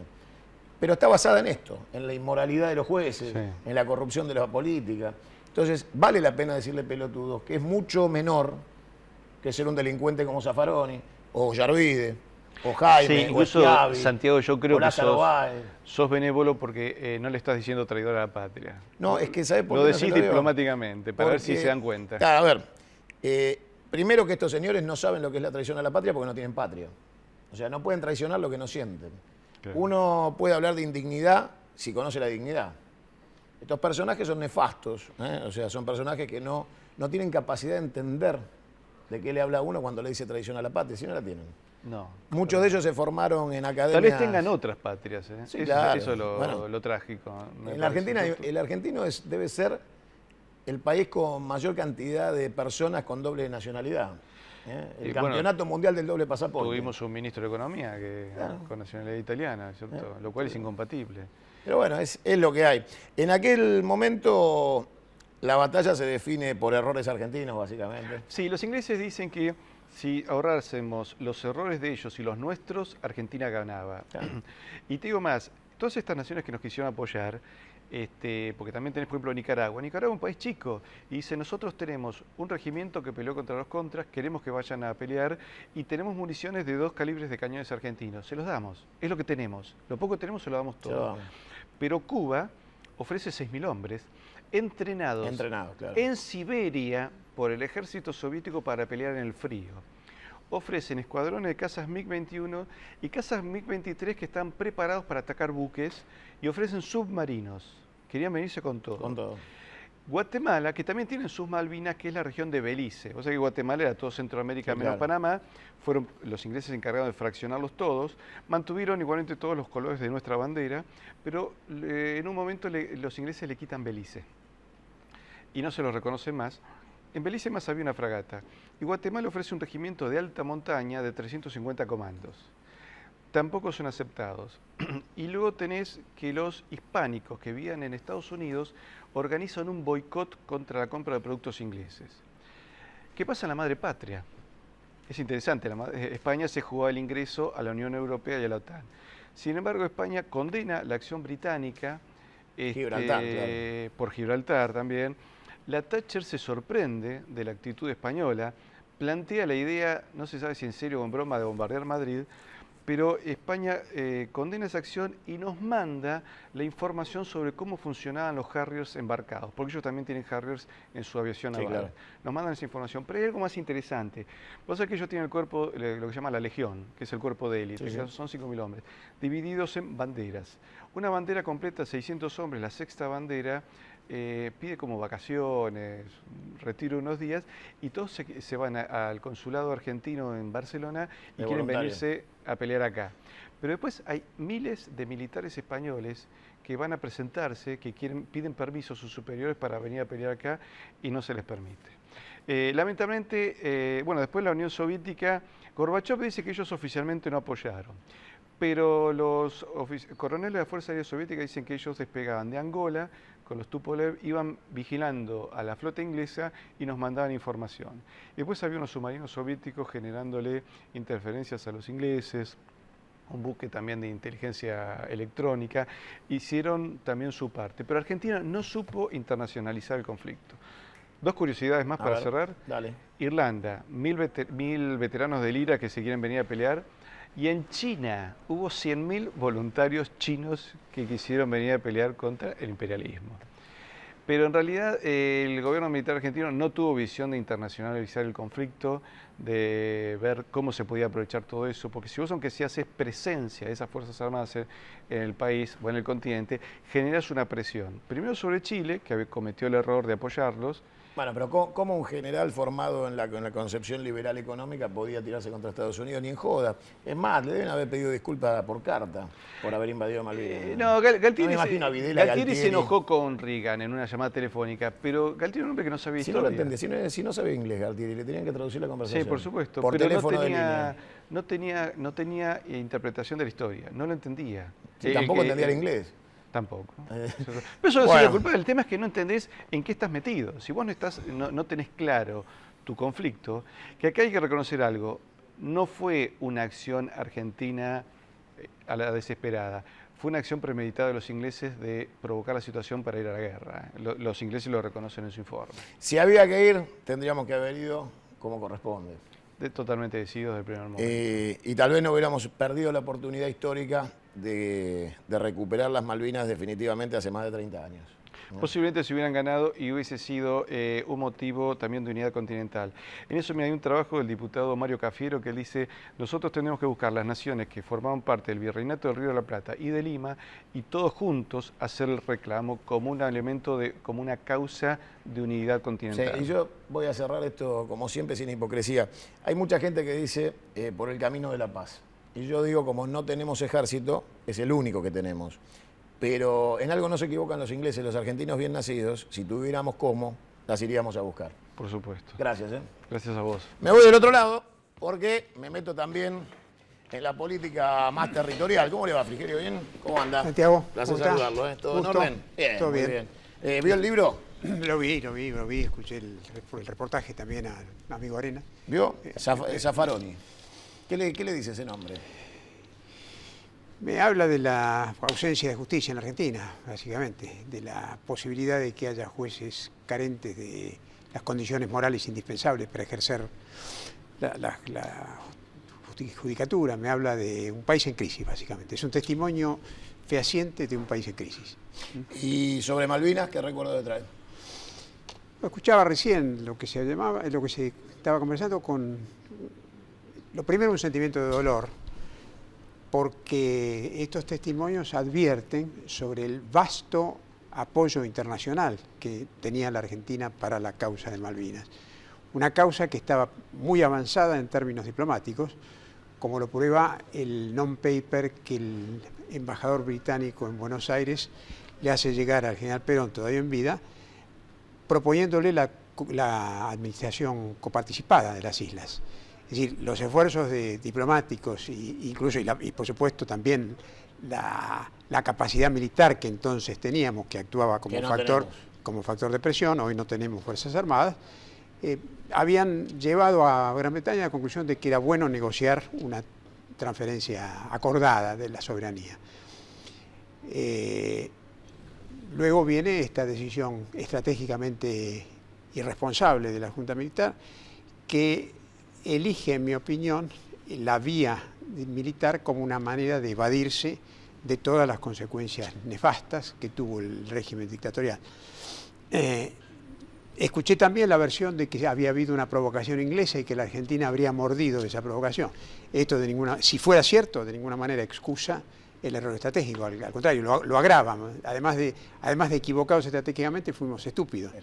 Pero está basada en esto, en la inmoralidad de los jueces, Sí. en la corrupción de la política. Entonces, vale la pena decirle pelotudos, que es mucho menor que ser un delincuente como Zaffaroni, o Yarvide, o Jaime, Sí, o incluso, Schiavi, Santiago, yo creo o que Lázaro Báez. sos benévolo porque no le estás diciendo traidor a la patria. No, es que, ¿sabes por Lo qué no se decís digo? diplomáticamente, para ver si Porque, se dan cuenta. Claro, a ver, primero que estos señores no saben lo que es la traición a la patria porque no tienen patria. O sea, no pueden traicionar lo que no sienten. Claro. Uno puede hablar de indignidad si conoce la dignidad. Estos personajes son nefastos, o sea, son personajes que no tienen capacidad de entender de qué le habla a uno cuando le dice traición a la patria, si no la tienen. No. Muchos de ellos se formaron en academias. Tal vez tengan otras patrias. Sí, eso, claro. eso es Bueno, lo trágico. me En la parece. Argentina, el argentino debe ser el país con mayor cantidad de personas con doble nacionalidad. El Y bueno, campeonato mundial del doble pasaporte. Tuvimos un ministro de Economía Claro. con nacionalidad italiana, ¿cierto? Lo cual es incompatible. Pero bueno, es lo que hay. En aquel momento la batalla se define por errores argentinos, básicamente. Sí, los ingleses dicen que si ahorrásemos los errores de ellos y los nuestros, Argentina ganaba. Claro. Y te digo más, todas estas naciones que nos quisieron apoyar, porque también tenés, por ejemplo, Nicaragua. Nicaragua es un país chico y dice, nosotros tenemos un regimiento que peleó contra los contras, queremos que vayan a pelear y tenemos municiones de 2 calibres de cañones argentinos. Se los damos, es lo que tenemos. Lo poco que tenemos se lo damos todo. Pero Cuba ofrece 6.000 hombres entrenados Claro. en Siberia por el ejército soviético para pelear en el frío. Ofrecen escuadrones de cazas MiG-21 y cazas MiG-23 que están preparados para atacar buques y ofrecen submarinos. Querían venirse con todo. Con todo. Guatemala, que también tienen sus Malvinas, que es la región de Belice. O sea que Guatemala era todo Centroamérica Sí, menos claro. Panamá. Fueron los ingleses encargados de fraccionarlos todos. Mantuvieron igualmente todos los colores de nuestra bandera, pero en un momento los ingleses le quitan Belice. Y no se los reconocen más. En Belice más había una fragata. Y Guatemala ofrece un regimiento de alta montaña de 350 comandos. Tampoco son aceptados. Y luego tenés que los hispánicos que vivían en Estados Unidos organizan un boicot contra la compra de productos ingleses. ¿Qué pasa en la madre patria? Es interesante, España se jugó el ingreso a la Unión Europea y a la OTAN. Sin embargo, España condena la acción británica Gibraltar, claro. por Gibraltar también. La Thatcher se sorprende de la actitud española, plantea la idea, no se sabe si en serio o en broma, de bombardear Madrid, pero España condena esa acción y nos manda la información sobre cómo funcionaban los Harriers embarcados, porque ellos también tienen Harriers en su aviación naval. Claro. Nos mandan esa información, pero hay algo más interesante. Vos sabés que ellos tienen el cuerpo, lo que se llama la Legión, que es el cuerpo de élite, Sí, que sí. son 5.000 hombres, divididos en banderas. Una bandera completa, 600 hombres, la sexta bandera, pide como vacaciones, retiro unos días, y todos se van al consulado argentino en Barcelona y De quieren voluntarios. venirse a pelear acá. Pero después hay miles de militares españoles que van a presentarse, que piden permiso a sus superiores para venir a pelear acá y no se les permite. Lamentablemente, bueno, después la Unión Soviética, Gorbachev dice que ellos oficialmente no apoyaron. pero los coroneles de la Fuerza Aérea Soviética dicen que ellos despegaban de Angola con los Tupolev, iban vigilando a la flota inglesa y nos mandaban información. Y después había unos submarinos soviéticos generándole interferencias a los ingleses, un buque también de inteligencia electrónica, hicieron también su parte. Pero Argentina no supo internacionalizar el conflicto. Dos curiosidades más para cerrar. Dale. Irlanda, 1000 veteranos del IRA que se quieren venir a pelear. Y en China hubo 100.000 voluntarios chinos que quisieron venir a pelear contra el imperialismo. Pero en realidad el gobierno militar argentino no tuvo visión de internacionalizar el conflicto, de ver cómo se podía aprovechar todo eso, porque si vos, aunque si haces presencia de esas Fuerzas Armadas en el país o en el continente, generas una presión. Primero sobre Chile, que cometió el error de apoyarlos. Bueno, pero ¿cómo un general formado en la concepción liberal económica podía tirarse contra Estados Unidos ni en joda? Es más, le deben haber pedido disculpas por carta por haber invadido Malvinas. No, Galtieri, Galtieri se enojó con Reagan en una llamada telefónica, pero Galtieri era un hombre que no sabía historia. No lo entendía, si no sabía inglés Galtieri, le tenían que traducir la conversación. Sí, por supuesto, por pero teléfono de línea. no tenía interpretación de la historia, no lo entendía. Sí, tampoco entendía el inglés. Tampoco. Pero eso no sería culpable. El tema es que no entendés en qué estás metido. Si vos no tenés claro tu conflicto, que acá hay que reconocer algo, no fue una acción argentina a la desesperada, fue una acción premeditada de los ingleses de provocar la situación para ir a la guerra. Los ingleses lo reconocen en su informe. Si había que ir, tendríamos que haber ido como corresponde. Totalmente decididos del primer momento. Y tal vez no hubiéramos perdido la oportunidad histórica de recuperar las Malvinas definitivamente hace más de 30 años. Posiblemente se hubieran ganado y hubiese sido un motivo también de unidad continental. En eso hay un trabajo del diputado Mario Cafiero que él dice: nosotros tenemos que buscar las naciones que formaban parte del Virreinato del Río de la Plata y de Lima y todos juntos hacer el reclamo como un elemento, como una causa de unidad continental. Sí, y yo voy a cerrar esto como siempre sin hipocresía. Hay mucha gente que dice por el camino de la paz. Y yo digo, como no tenemos ejército, es el único que tenemos. Pero en algo no se equivocan los ingleses, los argentinos bien nacidos. Si tuviéramos cómo, las iríamos a buscar. Por supuesto. Gracias. Gracias a vos. Me voy del otro lado porque me meto también en la política más territorial. ¿Cómo le va, Frigerio? ¿Bien? ¿Cómo anda? Santiago. Placer saludarlo. ¿Todo en orden? Bien, todo muy bien. ¿Vio el libro? Lo vi, escuché el reportaje también al amigo Arena. ¿Vio? Zaffaroni. ¿Qué le dice ese nombre? Me habla de la ausencia de justicia en la Argentina, básicamente, de la posibilidad de que haya jueces carentes de las condiciones morales indispensables para ejercer la judicatura. Me habla de un país en crisis, básicamente. Es un testimonio fehaciente de un país en crisis. ¿Y sobre Malvinas, qué recuerdo le trae? Lo escuchaba recién, lo que se estaba conversando con... Lo primero, un sentimiento de dolor, porque estos testimonios advierten sobre el vasto apoyo internacional que tenía la Argentina para la causa de Malvinas. Una causa que estaba muy avanzada en términos diplomáticos, como lo prueba el non-paper que el embajador británico en Buenos Aires le hace llegar al general Perón, todavía en vida, proponiéndole la administración coparticipada de las islas. Es decir, los esfuerzos diplomáticos y por supuesto también la capacidad militar que entonces teníamos, que actuaba como factor de presión, hoy no tenemos Fuerzas Armadas, habían llevado a Gran Bretaña a la conclusión de que era bueno negociar una transferencia acordada de la soberanía. Luego viene esta decisión estratégicamente irresponsable de la Junta Militar, que elige, en mi opinión, la vía militar como una manera de evadirse de todas las consecuencias nefastas que tuvo el régimen dictatorial. Escuché también la versión de que había habido una provocación inglesa y que la Argentina habría mordido esa provocación. Esto si fuera cierto, de ninguna manera excusa el error estratégico, al contrario, lo agrava. Además de equivocados estratégicamente, fuimos estúpidos.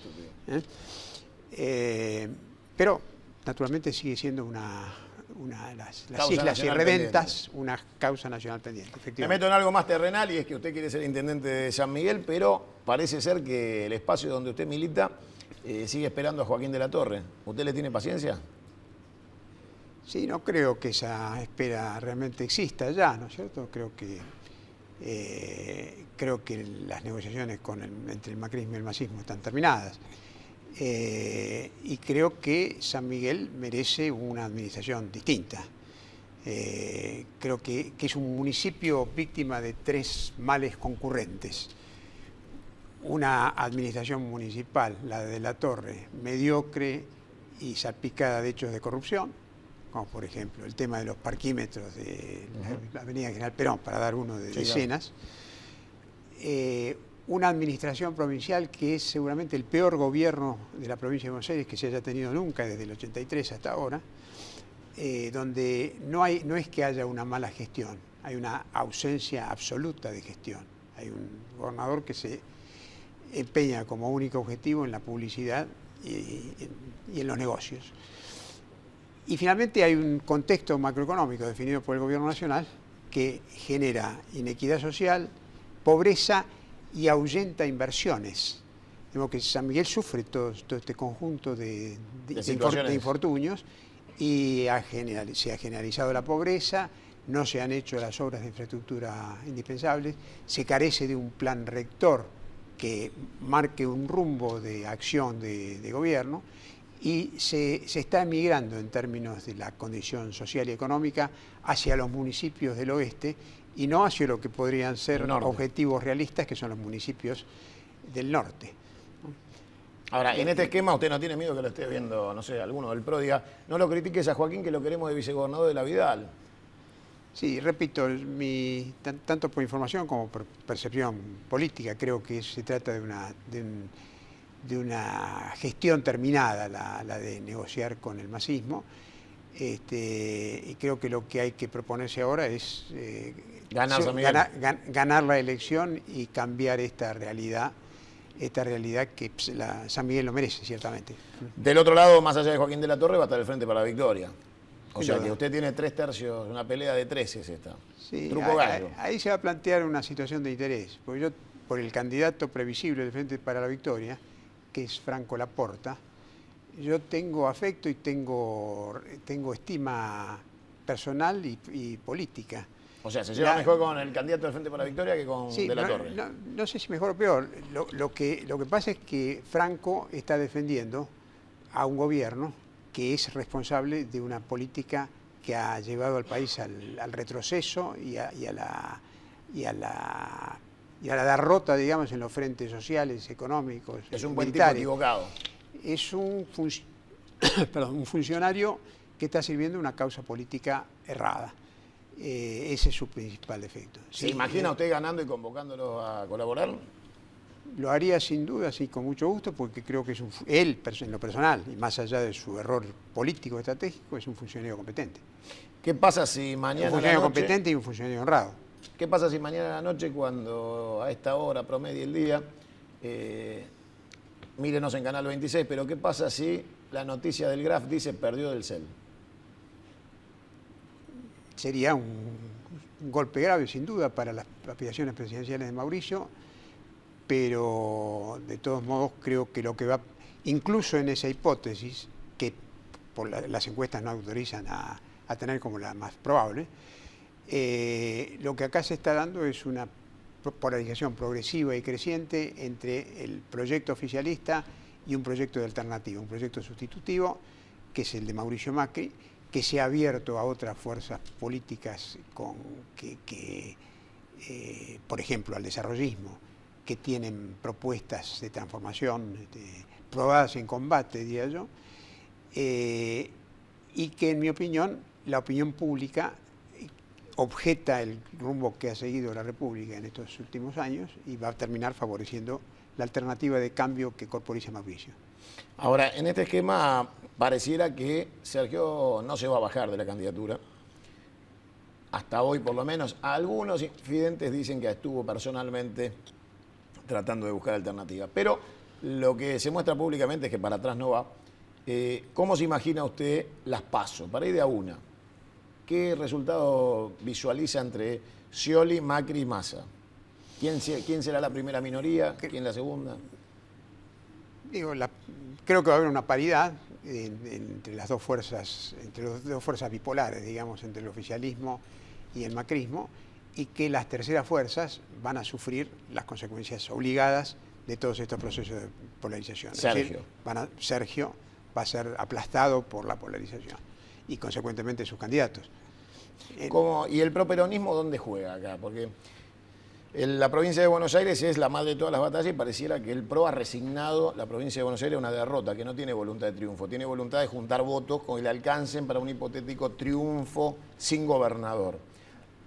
Pero naturalmente sigue siendo las islas irredentas, una causa nacional pendiente. Me meto en algo más terrenal y es que usted quiere ser intendente de San Miguel, pero parece ser que el espacio donde usted milita sigue esperando a Joaquín de la Torre. ¿Usted le tiene paciencia? Sí, no creo que esa espera realmente exista ya, ¿no es cierto? Creo que las negociaciones entre el macrismo y el masismo están terminadas. Y creo que San Miguel merece una administración distinta. Creo que es un municipio víctima de 3 males concurrentes. Una administración municipal, la de La Torre, mediocre y salpicada de hechos de corrupción, como por ejemplo el tema de los parquímetros de la avenida General Perón, para dar uno de decenas. Una administración provincial que es seguramente el peor gobierno de la provincia de Buenos Aires que se haya tenido nunca desde el 83 hasta ahora, donde no es que haya una mala gestión, hay una ausencia absoluta de gestión. Hay un gobernador que se empeña como único objetivo en la publicidad y en los negocios. Y finalmente hay un contexto macroeconómico definido por el gobierno nacional que genera inequidad social, pobreza y ahuyenta inversiones. Digo que San Miguel sufre todo este conjunto de infortunios y se ha generalizado la pobreza, no se han hecho las obras de infraestructura indispensables, se carece de un plan rector que marque un rumbo de acción de gobierno y se está emigrando en términos de la condición social y económica hacia los municipios del oeste y no hacia lo que podrían ser objetivos realistas, que son los municipios del norte. Ahora, en este esquema usted no tiene miedo que lo esté viendo, no sé, alguno del PRO diga, no lo critiques a Joaquín que lo queremos de vicegobernador de la Vidal. Sí, repito, tanto por información como por percepción política, creo que se trata de una gestión terminada, la de negociar con el masismo. Y creo que lo que hay que proponerse ahora es ganar la elección y cambiar esta realidad que San Miguel lo merece, ciertamente. Del otro lado, más allá de Joaquín de la Torre, va a estar el Frente para la Victoria. O sea que usted tiene 3/3, una pelea de 3 es esta. Sí, Truco gallo. ahí se va a plantear una situación de interés, porque yo, por el candidato previsible del Frente para la Victoria, que es Franco Laporta, yo tengo afecto y tengo estima personal y política. O sea, se lleva mejor con el candidato del Frente para la Victoria que con sí, de la Torre. No sé si mejor o peor. Lo que pasa es que Franco está defendiendo a un gobierno que es responsable de una política que ha llevado al país al retroceso y a la derrota, digamos, en los frentes sociales, económicos, es un buen tipo equivocado. Es un funcionario que está sirviendo una causa política errada. Ese es su principal defecto. ¿Se imagina usted ganando y convocándolo a colaborar? Lo haría sin duda, sí, con mucho gusto, porque creo que él, en lo personal, y más allá de su error político estratégico, es un funcionario competente. ¿Qué pasa si mañana un funcionario competente y un funcionario honrado. ¿Qué pasa si mañana a la noche, cuando a esta hora promedie el día, mírenos en Canal 26, pero qué pasa si la noticia del Graf dice perdió del CEL? Sería un golpe grave, sin duda, para las aspiraciones presidenciales de Mauricio, pero de todos modos creo que lo que va, incluso en esa hipótesis, que por las encuestas no autorizan a tener como la más probable, lo que acá se está dando es una polarización progresiva y creciente entre el proyecto oficialista y un proyecto de alternativa, un proyecto sustitutivo, que es el de Mauricio Macri, que se ha abierto a otras fuerzas políticas por ejemplo, al desarrollismo, que tienen propuestas de transformación probadas en combate, diría yo, y que, en mi opinión, la opinión pública objeta el rumbo que ha seguido la República en estos últimos años y va a terminar favoreciendo la alternativa de cambio que corporiza Mauricio. Ahora, en este esquema pareciera que Sergio no se va a bajar de la candidatura. Hasta hoy, por lo menos, algunos infidentes dicen que estuvo personalmente tratando de buscar alternativas. Pero lo que se muestra públicamente es que para atrás no va. ¿Cómo se imagina usted las PASO? Para ir de a una. ¿Qué resultado visualiza entre Scioli, Macri y Massa? ¿Quién será la primera minoría? ¿Quién la segunda? Digo, creo que va a haber una paridad entre las dos fuerzas, entre las dos fuerzas bipolares, digamos, entre el oficialismo y el macrismo, y que las terceras fuerzas van a sufrir las consecuencias obligadas de todos estos procesos de polarización. Sergio. Es decir, Sergio va a ser aplastado por la polarización y consecuentemente sus candidatos. ¿Y el properonismo dónde juega acá? Porque la provincia de Buenos Aires es la madre de todas las batallas y pareciera que el PRO ha resignado la provincia de Buenos Aires a una derrota, que no tiene voluntad de triunfo, tiene voluntad de juntar votos con el alcance para un hipotético triunfo sin gobernador.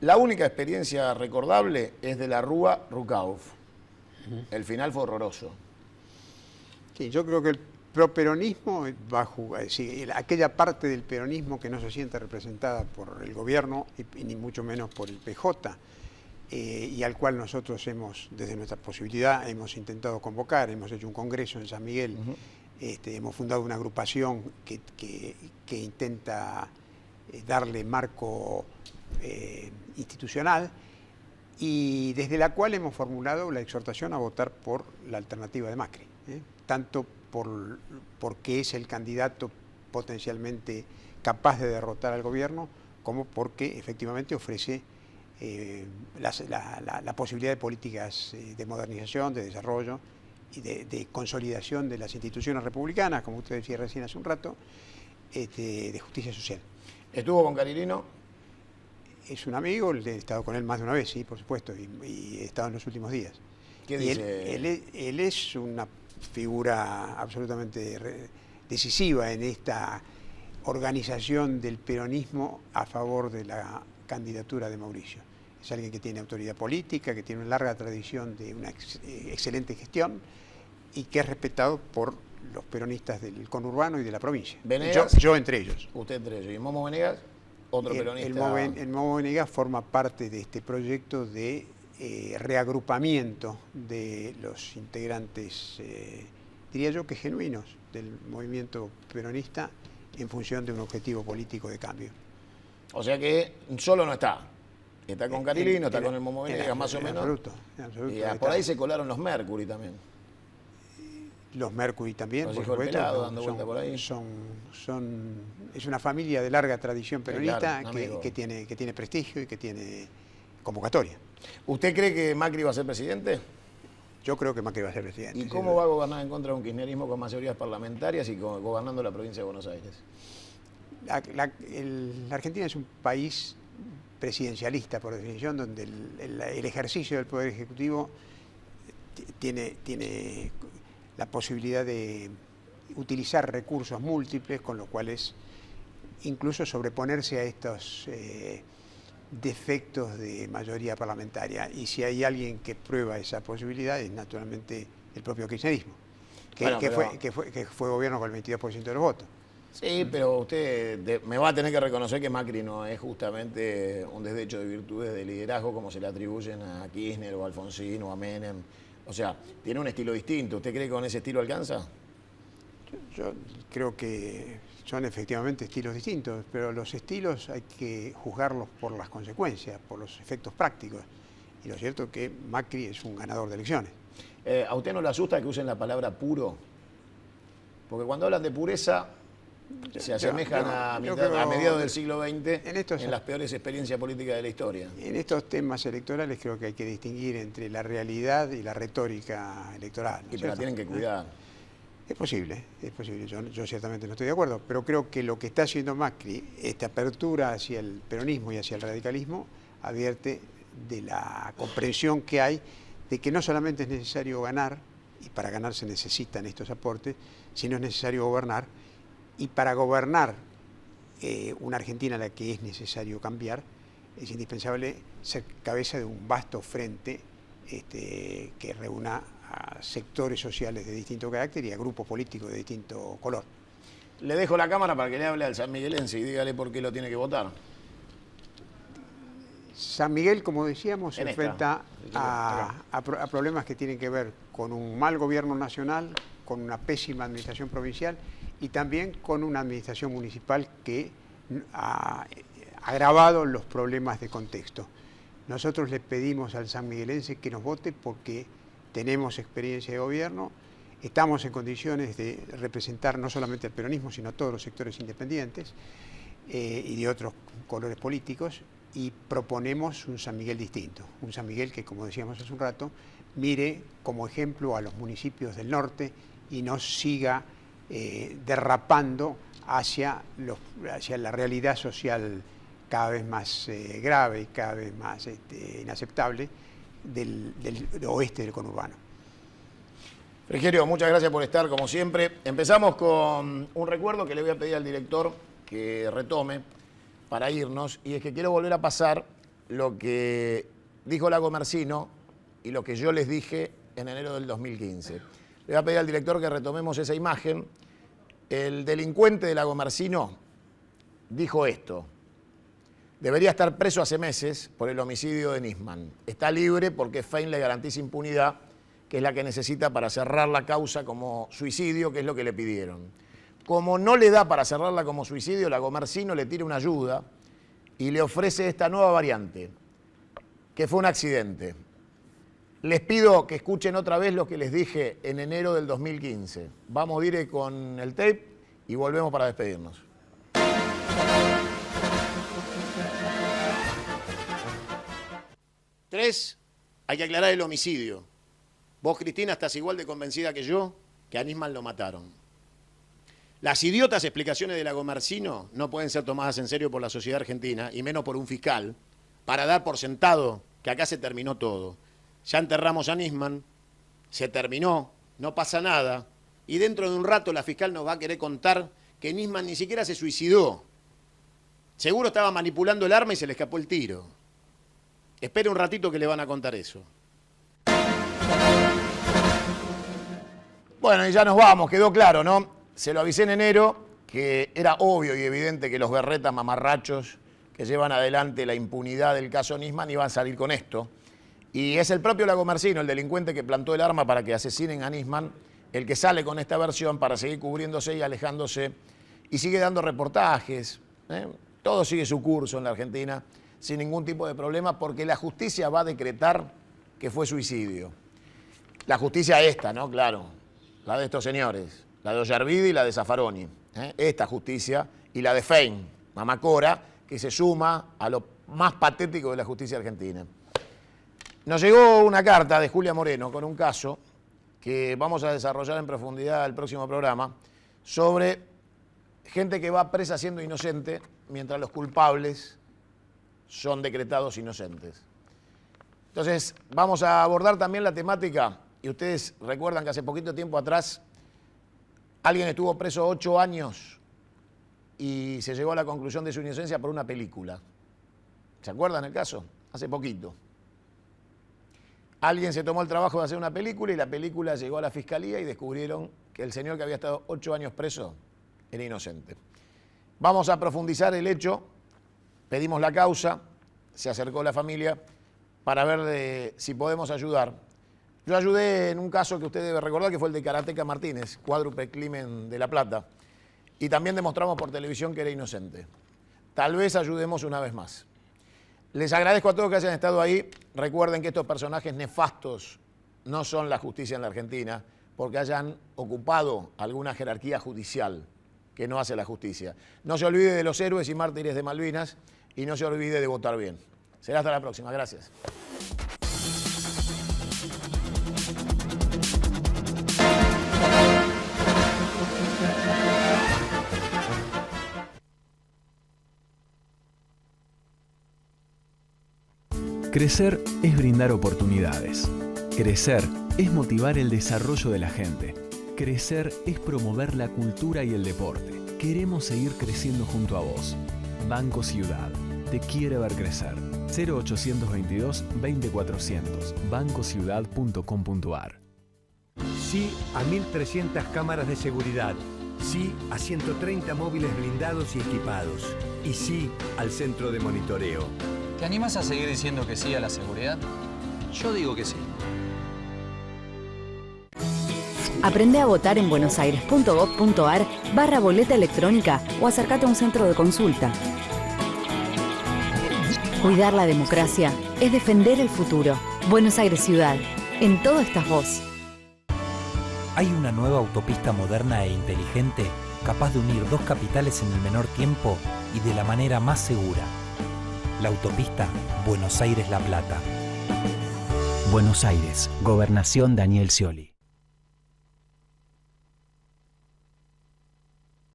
La única experiencia recordable es de la Rúa Rucauf. El final fue horroroso. Sí, yo creo que el properonismo va a jugar, sí, aquella parte del peronismo que no se siente representada por el gobierno y ni mucho menos por el PJ, y al cual nosotros desde nuestra posibilidad, hemos intentado convocar, hemos hecho un congreso en San Miguel, hemos fundado una agrupación que intenta darle marco institucional, y desde la cual hemos formulado la exhortación a votar por la alternativa de Macri, tanto porque es el candidato potencialmente capaz de derrotar al gobierno, como porque efectivamente ofrece la posibilidad de políticas de modernización, de desarrollo y de consolidación de las instituciones republicanas, como usted decía recién hace un rato, de justicia social. ¿Estuvo con Carilino? Es un amigo, he estado con él más de una vez, sí, por supuesto, y he estado en los últimos días. ¿Qué dice? Él es una figura absolutamente decisiva en esta organización del peronismo a favor de la candidatura de Mauricio. Es alguien que tiene autoridad política, que tiene una larga tradición de una excelente gestión y que es respetado por los peronistas del conurbano y de la provincia. Yo entre ellos. Usted entre ellos. ¿Y Momo Venegas? Otro peronista. El Momo Venegas forma parte de este proyecto de reagrupamiento de los integrantes, diría yo que genuinos, del movimiento peronista en función de un objetivo político de cambio. O sea que solo no está. Está con Carilino, está con el Momo Venegas, más o menos. En absoluto. Y por ahí se colaron los Mercury también. Los Mercury también, los por supuesto. Pelado, dando vuelta por ahí. Es una familia de larga tradición peronista, sí, claro, que tiene prestigio y que tiene convocatoria. ¿Usted cree que Macri va a ser presidente? Yo creo que Macri va a ser presidente. ¿Y cómo va a gobernar en contra de un kirchnerismo con mayorías parlamentarias y gobernando la provincia de Buenos Aires? La Argentina es un país presidencialista, por definición, donde el ejercicio del Poder Ejecutivo tiene la posibilidad de utilizar recursos múltiples, con lo cual es incluso sobreponerse a estos defectos de mayoría parlamentaria. Y si hay alguien que prueba esa posibilidad es naturalmente el propio kirchnerismo, que fue gobierno con el 22% de los votos. Sí, pero usted me va a tener que reconocer que Macri no es justamente un desdecho de virtudes de liderazgo como se le atribuyen a Kirchner o a Alfonsín o a Menem. O sea, tiene un estilo distinto. ¿Usted cree que con ese estilo alcanza? Yo creo que son efectivamente estilos distintos, pero los estilos hay que juzgarlos por las consecuencias, por los efectos prácticos. Y lo cierto es que Macri es un ganador de elecciones. ¿A usted no le asusta que usen la palabra puro? Porque cuando hablan de pureza se asemejan a mediados del siglo XX en las peores experiencias políticas de la historia. En estos temas electorales creo que hay que distinguir entre la realidad y la retórica electoral. Y pero la tienen que cuidar. Es posible. Yo ciertamente no estoy de acuerdo, pero creo que lo que está haciendo Macri, esta apertura hacia el peronismo y hacia el radicalismo, advierte de la comprensión que hay de que no solamente es necesario ganar, y para ganar se necesitan estos aportes, sino es necesario gobernar, y para gobernar una Argentina a la que es necesario cambiar, es indispensable ser cabeza de un vasto frente que reúna a sectores sociales de distinto carácter y a grupos políticos de distinto color. Le dejo la cámara para que le hable al sanmiguelense y dígale por qué lo tiene que votar. San Miguel, como decíamos, se enfrenta a problemas que tienen que ver con un mal gobierno nacional, con una pésima administración provincial y también con una administración municipal que ha agravado los problemas de contexto. Nosotros le pedimos al sanmiguelense que nos vote porque tenemos experiencia de gobierno, estamos en condiciones de representar no solamente el peronismo, sino todos los sectores independientes y de otros colores políticos, y proponemos un San Miguel distinto, un San Miguel que, como decíamos hace un rato, mire como ejemplo a los municipios del norte y no siga derrapando hacia la realidad social cada vez más grave y cada vez más inaceptable del oeste del conurbano. Frigerio, muchas gracias por estar, como siempre. Empezamos con un recuerdo que le voy a pedir al director que retome para irnos, y es que quiero volver a pasar lo que dijo Lagomarsino y lo que yo les dije en enero del 2015. Le voy a pedir al director que retomemos esa imagen. El delincuente de Lagomarsino dijo esto: debería estar preso hace meses por el homicidio de Nisman. Está libre porque Fein le garantiza impunidad, que es la que necesita para cerrar la causa como suicidio, que es lo que le pidieron. Como no le da para cerrarla como suicidio, Lagomarsino le tira una ayuda y le ofrece esta nueva variante, que fue un accidente. Les pido que escuchen otra vez lo que les dije en enero del 2015. Vamos a ir con el tape y volvemos para despedirnos. Tres, hay que aclarar el homicidio. Vos, Cristina, estás igual de convencida que yo que a Nisman lo mataron. Las idiotas explicaciones de Lagomarsino no pueden ser tomadas en serio por la sociedad argentina, y menos por un fiscal, para dar por sentado que acá se terminó todo. Ya enterramos a Nisman, se terminó, no pasa nada, y dentro de un rato la fiscal nos va a querer contar que Nisman ni siquiera se suicidó. Seguro estaba manipulando el arma y se le escapó el tiro. Espere un ratito que le van a contar eso. Bueno, y ya nos vamos, quedó claro, ¿no? Se lo avisé en enero que era obvio y evidente que los berretas mamarrachos que llevan adelante la impunidad del caso Nisman iban a salir con esto. Y es el propio Lagomarsino, el delincuente que plantó el arma para que asesinen a Nisman, el que sale con esta versión para seguir cubriéndose y alejándose, y sigue dando reportajes. Todo sigue su curso en la Argentina sin ningún tipo de problema, porque la justicia va a decretar que fue suicidio. La justicia esta, ¿no? Claro, la de estos señores. La de Ollarvide y la de Zaffaroni. Esta justicia y la de Fein, Mamacora, que se suma a lo más patético de la justicia argentina. Nos llegó una carta de Julia Moreno con un caso que vamos a desarrollar en profundidad el próximo programa, sobre gente que va presa siendo inocente mientras los culpables son decretados inocentes. Entonces, vamos a abordar también la temática, y ustedes recuerdan que hace poquito tiempo atrás alguien estuvo preso 8 años y se llegó a la conclusión de su inocencia por una película. ¿Se acuerdan el caso? Hace poquito. Alguien se tomó el trabajo de hacer una película y la película llegó a la fiscalía y descubrieron que el señor que había estado 8 años preso era inocente. Vamos a profundizar el hecho, pedimos la causa, se acercó la familia para ver si podemos ayudar. Yo ayudé en un caso que usted debe recordar, que fue el de Karateka Martínez, cuádruple crimen de La Plata, y también demostramos por televisión que era inocente. Tal vez ayudemos una vez más. Les agradezco a todos que hayan estado ahí. Recuerden que estos personajes nefastos no son la justicia en la Argentina, porque hayan ocupado alguna jerarquía judicial que no hace la justicia. No se olvide de los héroes y mártires de Malvinas y no se olvide de votar bien. Será hasta la próxima. Gracias. Crecer es brindar oportunidades. Crecer es motivar el desarrollo de la gente. Crecer es promover la cultura y el deporte. Queremos seguir creciendo junto a vos. Banco Ciudad. Te quiere ver crecer. 0822-20400. bancociudad.com.ar. Sí a 1.300 cámaras de seguridad. Sí a 130 móviles blindados y equipados. Y sí al centro de monitoreo. ¿Te animas a seguir diciendo que sí a la seguridad? Yo digo que sí. Aprende a votar en buenosaires.gov.ar/boleta electrónica o acércate a un centro de consulta. Cuidar la democracia es defender el futuro. Buenos Aires Ciudad. En todo estás vos. Hay una nueva autopista moderna e inteligente capaz de unir dos capitales en el menor tiempo y de la manera más segura. La autopista Buenos Aires-La Plata. Buenos Aires, Gobernación Daniel Scioli.